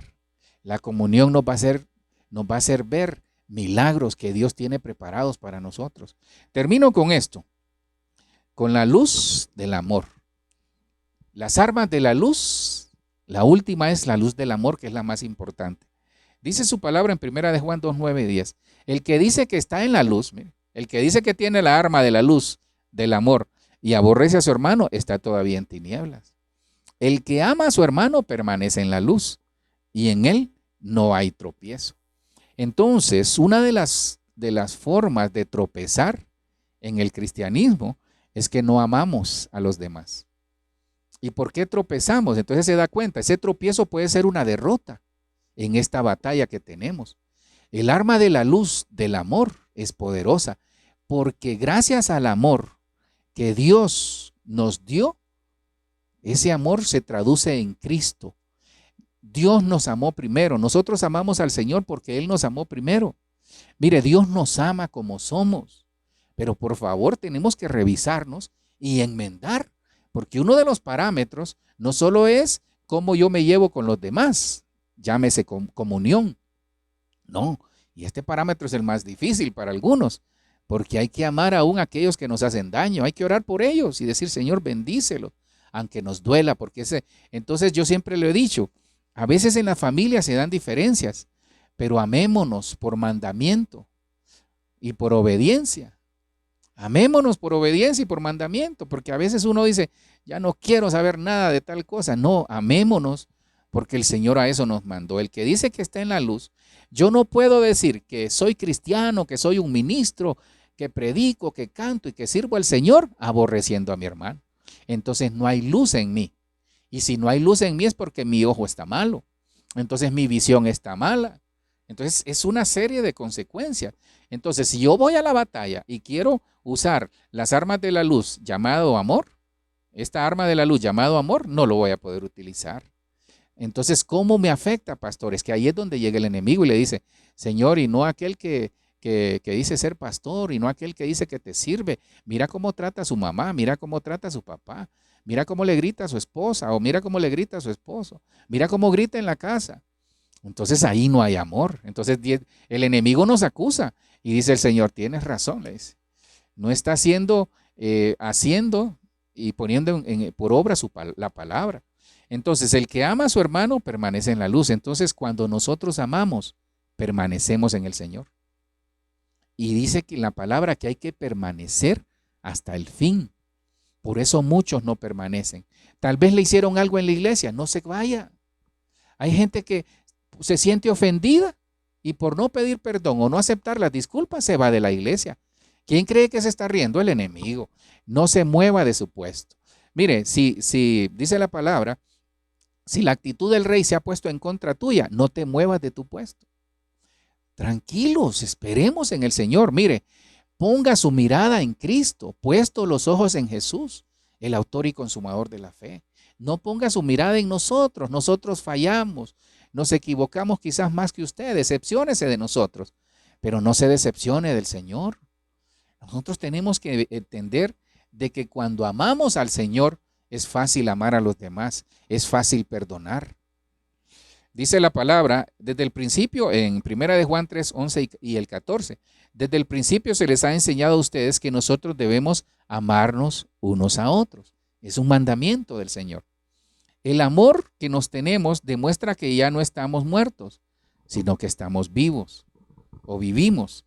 La comunión nos va a hacer ver milagros que Dios tiene preparados para nosotros. Termino con esto, con la luz del amor. Las armas de la luz. La última es la luz del amor, que es la más importante. Dice su palabra en 1 de Juan 2:9-10. El que dice que está en la luz, mire, el que dice que tiene la arma de la luz, del amor, y aborrece a su hermano, está todavía en tinieblas. El que ama a su hermano permanece en la luz, y en él no hay tropiezo. Entonces, una de las formas de tropezar en el cristianismo es que no amamos a los demás. ¿Y por qué tropezamos? Entonces se da cuenta, ese tropiezo puede ser una derrota en esta batalla que tenemos. El arma de la luz del amor es poderosa, porque gracias al amor que Dios nos dio, ese amor se traduce en Cristo. Dios nos amó primero, nosotros amamos al Señor porque Él nos amó primero. Mire, Dios nos ama como somos, Pero por favor tenemos que revisarnos y enmendar, porque uno de los parámetros no solo es cómo yo me llevo con los demás, llámese comunión, no, y este parámetro es el más difícil para algunos, porque hay que amar aún a aquellos que nos hacen daño, hay que orar por ellos y decir, Señor, bendícelos, aunque nos duela, porque entonces yo siempre lo he dicho, a veces en la familia se dan diferencias, pero amémonos por mandamiento y por obediencia. Amémonos por obediencia y por mandamiento, porque a veces uno dice, ya no quiero saber nada de tal cosa. No, amémonos, porque el Señor a eso nos mandó. El que dice que está en la luz, yo no puedo decir que soy cristiano, que soy un ministro, que predico, que canto y que sirvo al Señor, aborreciendo a mi hermano. Entonces no hay luz en mí. Y si no hay luz en mí es porque mi ojo está malo. Entonces mi visión está mala. Entonces es una serie de consecuencias. Entonces si yo voy a la batalla y quiero usar las armas de la luz llamado amor, esta arma de la luz llamado amor, no lo voy a poder utilizar. Entonces, ¿cómo me afecta, pastor? Es que ahí es donde llega el enemigo y le dice, Señor, y no aquel que dice ser pastor, y no aquel que dice que te sirve. Mira cómo trata a su mamá, mira cómo trata a su papá, mira cómo le grita a su esposa, o mira cómo le grita a su esposo, mira cómo grita en la casa. Entonces ahí no hay amor. Entonces el enemigo nos acusa y dice el Señor, tienes razón, le dice. No está haciendo y poniendo por obra la palabra. Entonces, el que ama a su hermano permanece en la luz. Entonces, cuando nosotros amamos, permanecemos en el Señor. Y dice que en la palabra que hay que permanecer hasta el fin. Por eso muchos no permanecen. Tal vez le hicieron algo en la iglesia, no se vaya. Hay gente que se siente ofendida y por no pedir perdón o no aceptar las disculpas se va de la iglesia. ¿Quién cree que se está riendo? El enemigo. No se mueva de su puesto. Mire, si dice la palabra, si la actitud del rey se ha puesto en contra tuya, no te muevas de tu puesto. Tranquilos, esperemos en el Señor. Mire, ponga su mirada en Cristo, puesto los ojos en Jesús, el autor y consumador de la fe. No ponga su mirada en nosotros. Nosotros fallamos, nos equivocamos quizás más que usted. Decepciónese de nosotros, pero no se decepcione del Señor. Nosotros tenemos que entender de que cuando amamos al Señor es fácil amar a los demás, es fácil perdonar. Dice la palabra desde el principio en 1 de Juan 3, 11 y el 14. Desde el principio se les ha enseñado a ustedes que nosotros debemos amarnos unos a otros. Es un mandamiento del Señor. El amor que nos tenemos demuestra que ya no estamos muertos, sino que estamos vivos o vivimos.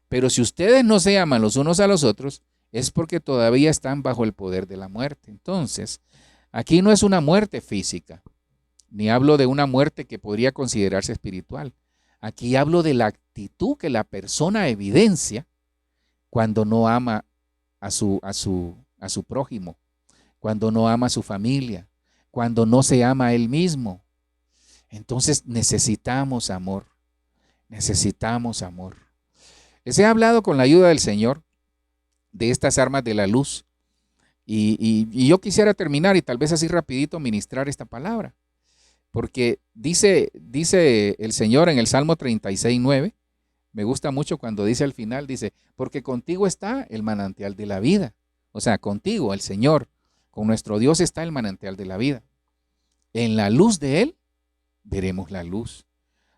Pero si ustedes no se aman los unos a los otros, es porque todavía están bajo el poder de la muerte. Entonces, aquí no es una muerte física, ni hablo de una muerte que podría considerarse espiritual. Aquí hablo de la actitud que la persona evidencia cuando no ama a su prójimo, cuando no ama a su familia, cuando no se ama a él mismo. Entonces necesitamos amor, necesitamos amor. Les he hablado con la ayuda del Señor de estas armas de la luz y yo quisiera terminar y tal vez así rapidito ministrar esta palabra, porque dice el Señor en el Salmo 36:9, me gusta mucho cuando dice al final, dice, porque contigo está el manantial de la vida, o sea, contigo, el Señor, con nuestro Dios está el manantial de la vida. En la luz de Él veremos la luz,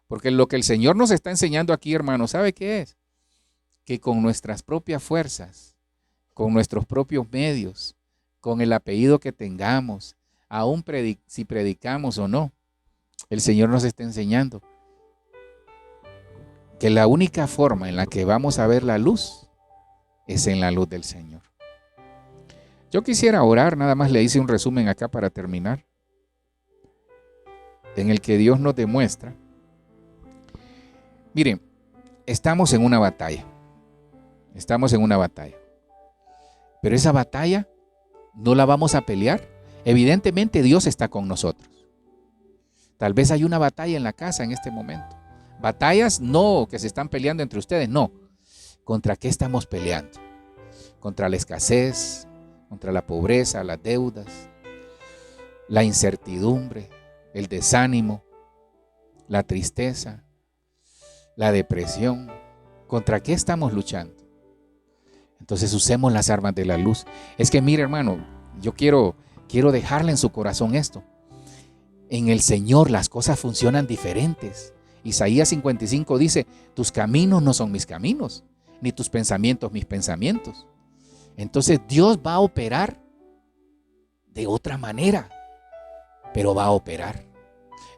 porque lo que el Señor nos está enseñando aquí, hermano, ¿sabe qué es? Que con nuestras propias fuerzas, con nuestros propios medios, con el apellido que tengamos, aún si predicamos o no, el Señor nos está enseñando que la única forma en la que vamos a ver la luz es en la luz del Señor. Yo quisiera orar, nada más le hice un resumen acá para terminar, en el que Dios nos demuestra. Miren, estamos en una batalla. Estamos en una batalla. Pero esa batalla no la vamos a pelear. Evidentemente Dios está con nosotros. Tal vez hay una batalla en la casa en este momento. Batallas no que se están peleando entre ustedes, no. ¿Contra qué estamos peleando? Contra la escasez, contra la pobreza, las deudas, la incertidumbre, el desánimo, la tristeza, la depresión. ¿Contra qué estamos luchando? Entonces usemos las armas de la luz. Es que mire, hermano, yo quiero dejarle en su corazón esto. En el Señor las cosas funcionan diferentes. Isaías 55 dice, tus caminos no son mis caminos, ni tus pensamientos mis pensamientos. Entonces Dios va a operar de otra manera, pero va a operar.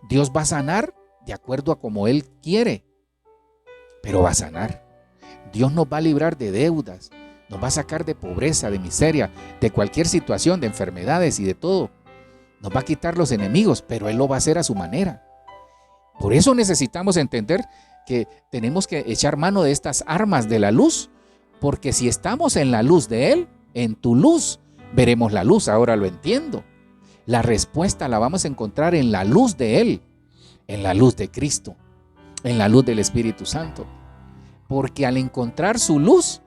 Dios va a sanar de acuerdo a como Él quiere, pero va a sanar. Dios nos va a librar de deudas, nos va a sacar de pobreza, de miseria, de cualquier situación, de enfermedades y de todo. Nos va a quitar los enemigos, pero Él lo va a hacer a su manera. Por eso necesitamos entender que tenemos que echar mano de estas armas de la luz, porque si estamos en la luz de Él, en tu luz, veremos la luz. Ahora lo entiendo. La respuesta la vamos a encontrar en la luz de Él, en la luz de Cristo, en la luz del Espíritu Santo. Porque al encontrar su luz,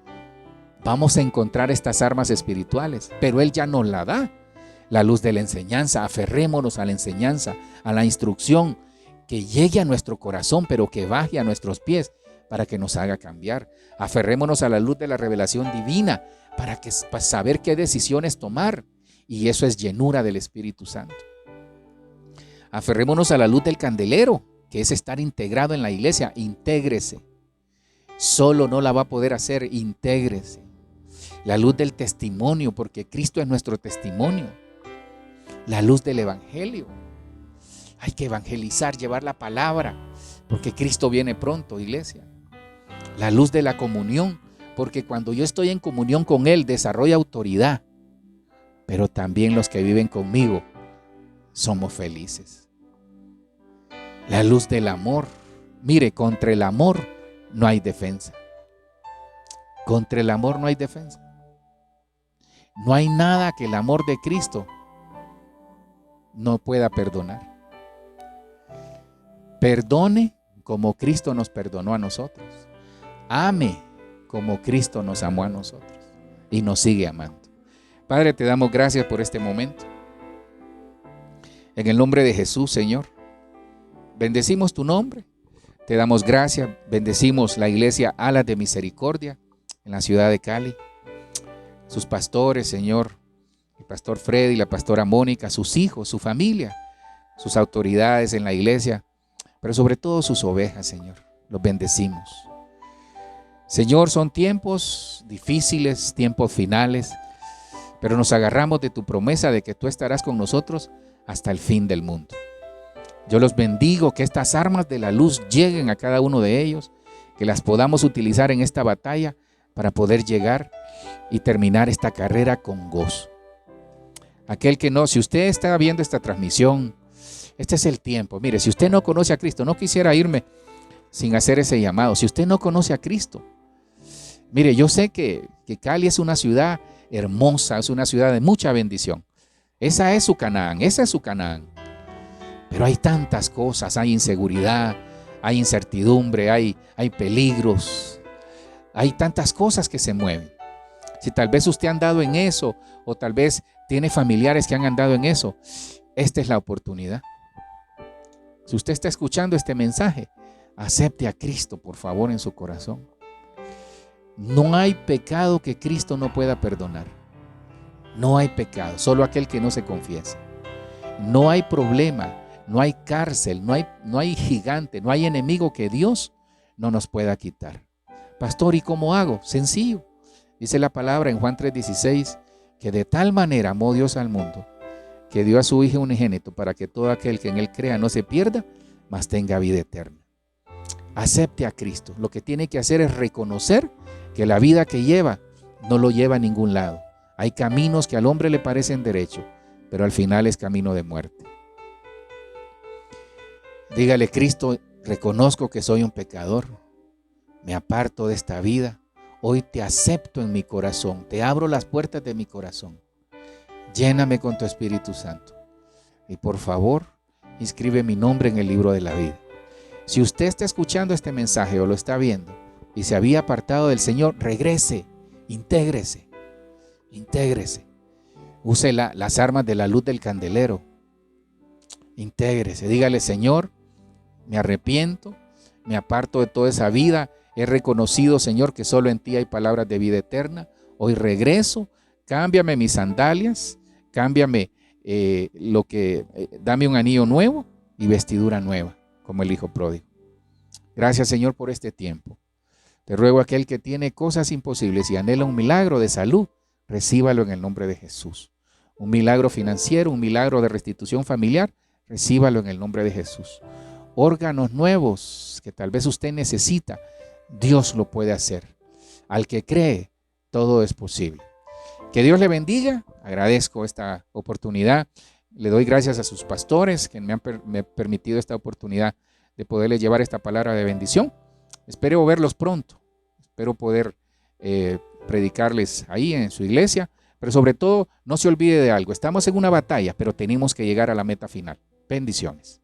vamos a encontrar estas armas espirituales, pero Él ya nos la da. La luz de la enseñanza, aferrémonos a la enseñanza, a la instrucción, que llegue a nuestro corazón, pero que baje a nuestros pies para que nos haga cambiar. Aferrémonos a la luz de la revelación divina para saber qué decisiones tomar, y eso es llenura del Espíritu Santo. Aferrémonos a la luz del candelero, que es estar integrado en la iglesia. Intégrese. Solo no la va a poder hacer, intégrese. La luz del testimonio, porque Cristo es nuestro testimonio. La luz del evangelio. Hay que evangelizar, llevar la palabra, porque Cristo viene pronto, iglesia. La luz de la comunión, porque cuando yo estoy en comunión con Él, desarrolla autoridad. Pero también los que viven conmigo somos felices. La luz del amor. Mire, contra el amor no hay defensa. Contra el amor no hay defensa. No hay nada que el amor de Cristo no pueda perdonar. Perdone como Cristo nos perdonó a nosotros. Ame como Cristo nos amó a nosotros y nos sigue amando. Padre, te damos gracias por este momento. En el nombre de Jesús, Señor, bendecimos tu nombre. Te damos gracias. Bendecimos la iglesia Alas de Misericordia en la ciudad de Cali. Sus pastores, Señor, el pastor Freddy, la pastora Mónica, sus hijos, su familia, sus autoridades en la iglesia, pero sobre todo sus ovejas, Señor. Los bendecimos. Señor, son tiempos difíciles, tiempos finales, pero nos agarramos de tu promesa de que tú estarás con nosotros hasta el fin del mundo. Yo los bendigo, que estas armas de la luz lleguen a cada uno de ellos, que las podamos utilizar en esta batalla para poder llegar y terminar esta carrera con gozo. Aquel que no, si usted está viendo esta transmisión, este es el tiempo. Mire, si usted no conoce a Cristo, no quisiera irme sin hacer ese llamado. Si usted no conoce a Cristo, mire, yo sé que Cali es una ciudad hermosa, es una ciudad de mucha bendición. Esa es su Canaán, esa es su Canaán. Pero hay tantas cosas, hay inseguridad, hay incertidumbre, hay peligros, hay tantas cosas que se mueven. Si tal vez usted ha andado en eso, o tal vez tiene familiares que han andado en eso, esta es la oportunidad. Si usted está escuchando este mensaje, acepte a Cristo, por favor, en su corazón. No hay pecado que Cristo no pueda perdonar. No hay pecado, solo aquel que no se confiesa. No hay problema, no hay cárcel, no hay gigante, no hay enemigo que Dios no nos pueda quitar. Pastor, ¿y cómo hago? Sencillo. Dice la palabra en Juan 3:16, que de tal manera amó Dios al mundo, que dio a su Hijo unigénito para que todo aquel que en Él crea no se pierda, mas tenga vida eterna. Acepte a Cristo. Lo que tiene que hacer es reconocer que la vida que lleva no lo lleva a ningún lado. Hay caminos que al hombre le parecen derecho, pero al final es camino de muerte. Dígale: Cristo, reconozco que soy un pecador, me aparto de esta vida, hoy te acepto en mi corazón, te abro las puertas de mi corazón, lléname con tu Espíritu Santo y por favor inscribe mi nombre en el libro de la vida. Si usted está escuchando este mensaje o lo está viendo y se había apartado del Señor, regrese, intégrese, use las armas de la luz del candelero, intégrese, dígale: Señor, me arrepiento, me aparto de toda esa vida, he reconocido, Señor, que solo en ti hay palabras de vida eterna, Hoy regreso, cámbiame mis sandalias, cámbiame dame un anillo nuevo y vestidura nueva, como el hijo pródigo. Gracias, Señor, por este tiempo. Te ruego a aquel que tiene cosas imposibles y anhela un milagro de salud, recíbalo en el nombre de Jesús. Un milagro financiero, un milagro de restitución familiar, recíbalo en el nombre de Jesús. Órganos nuevos que tal vez usted necesita, Dios lo puede hacer. Al que cree, todo es posible. Que Dios le bendiga. Agradezco esta oportunidad. Le doy gracias a sus pastores que me han permitido esta oportunidad de poderles llevar esta palabra de bendición. Espero verlos pronto. Espero poder predicarles ahí en su iglesia. Pero sobre todo, no se olvide de algo. Estamos en una batalla, pero tenemos que llegar a la meta final. Bendiciones.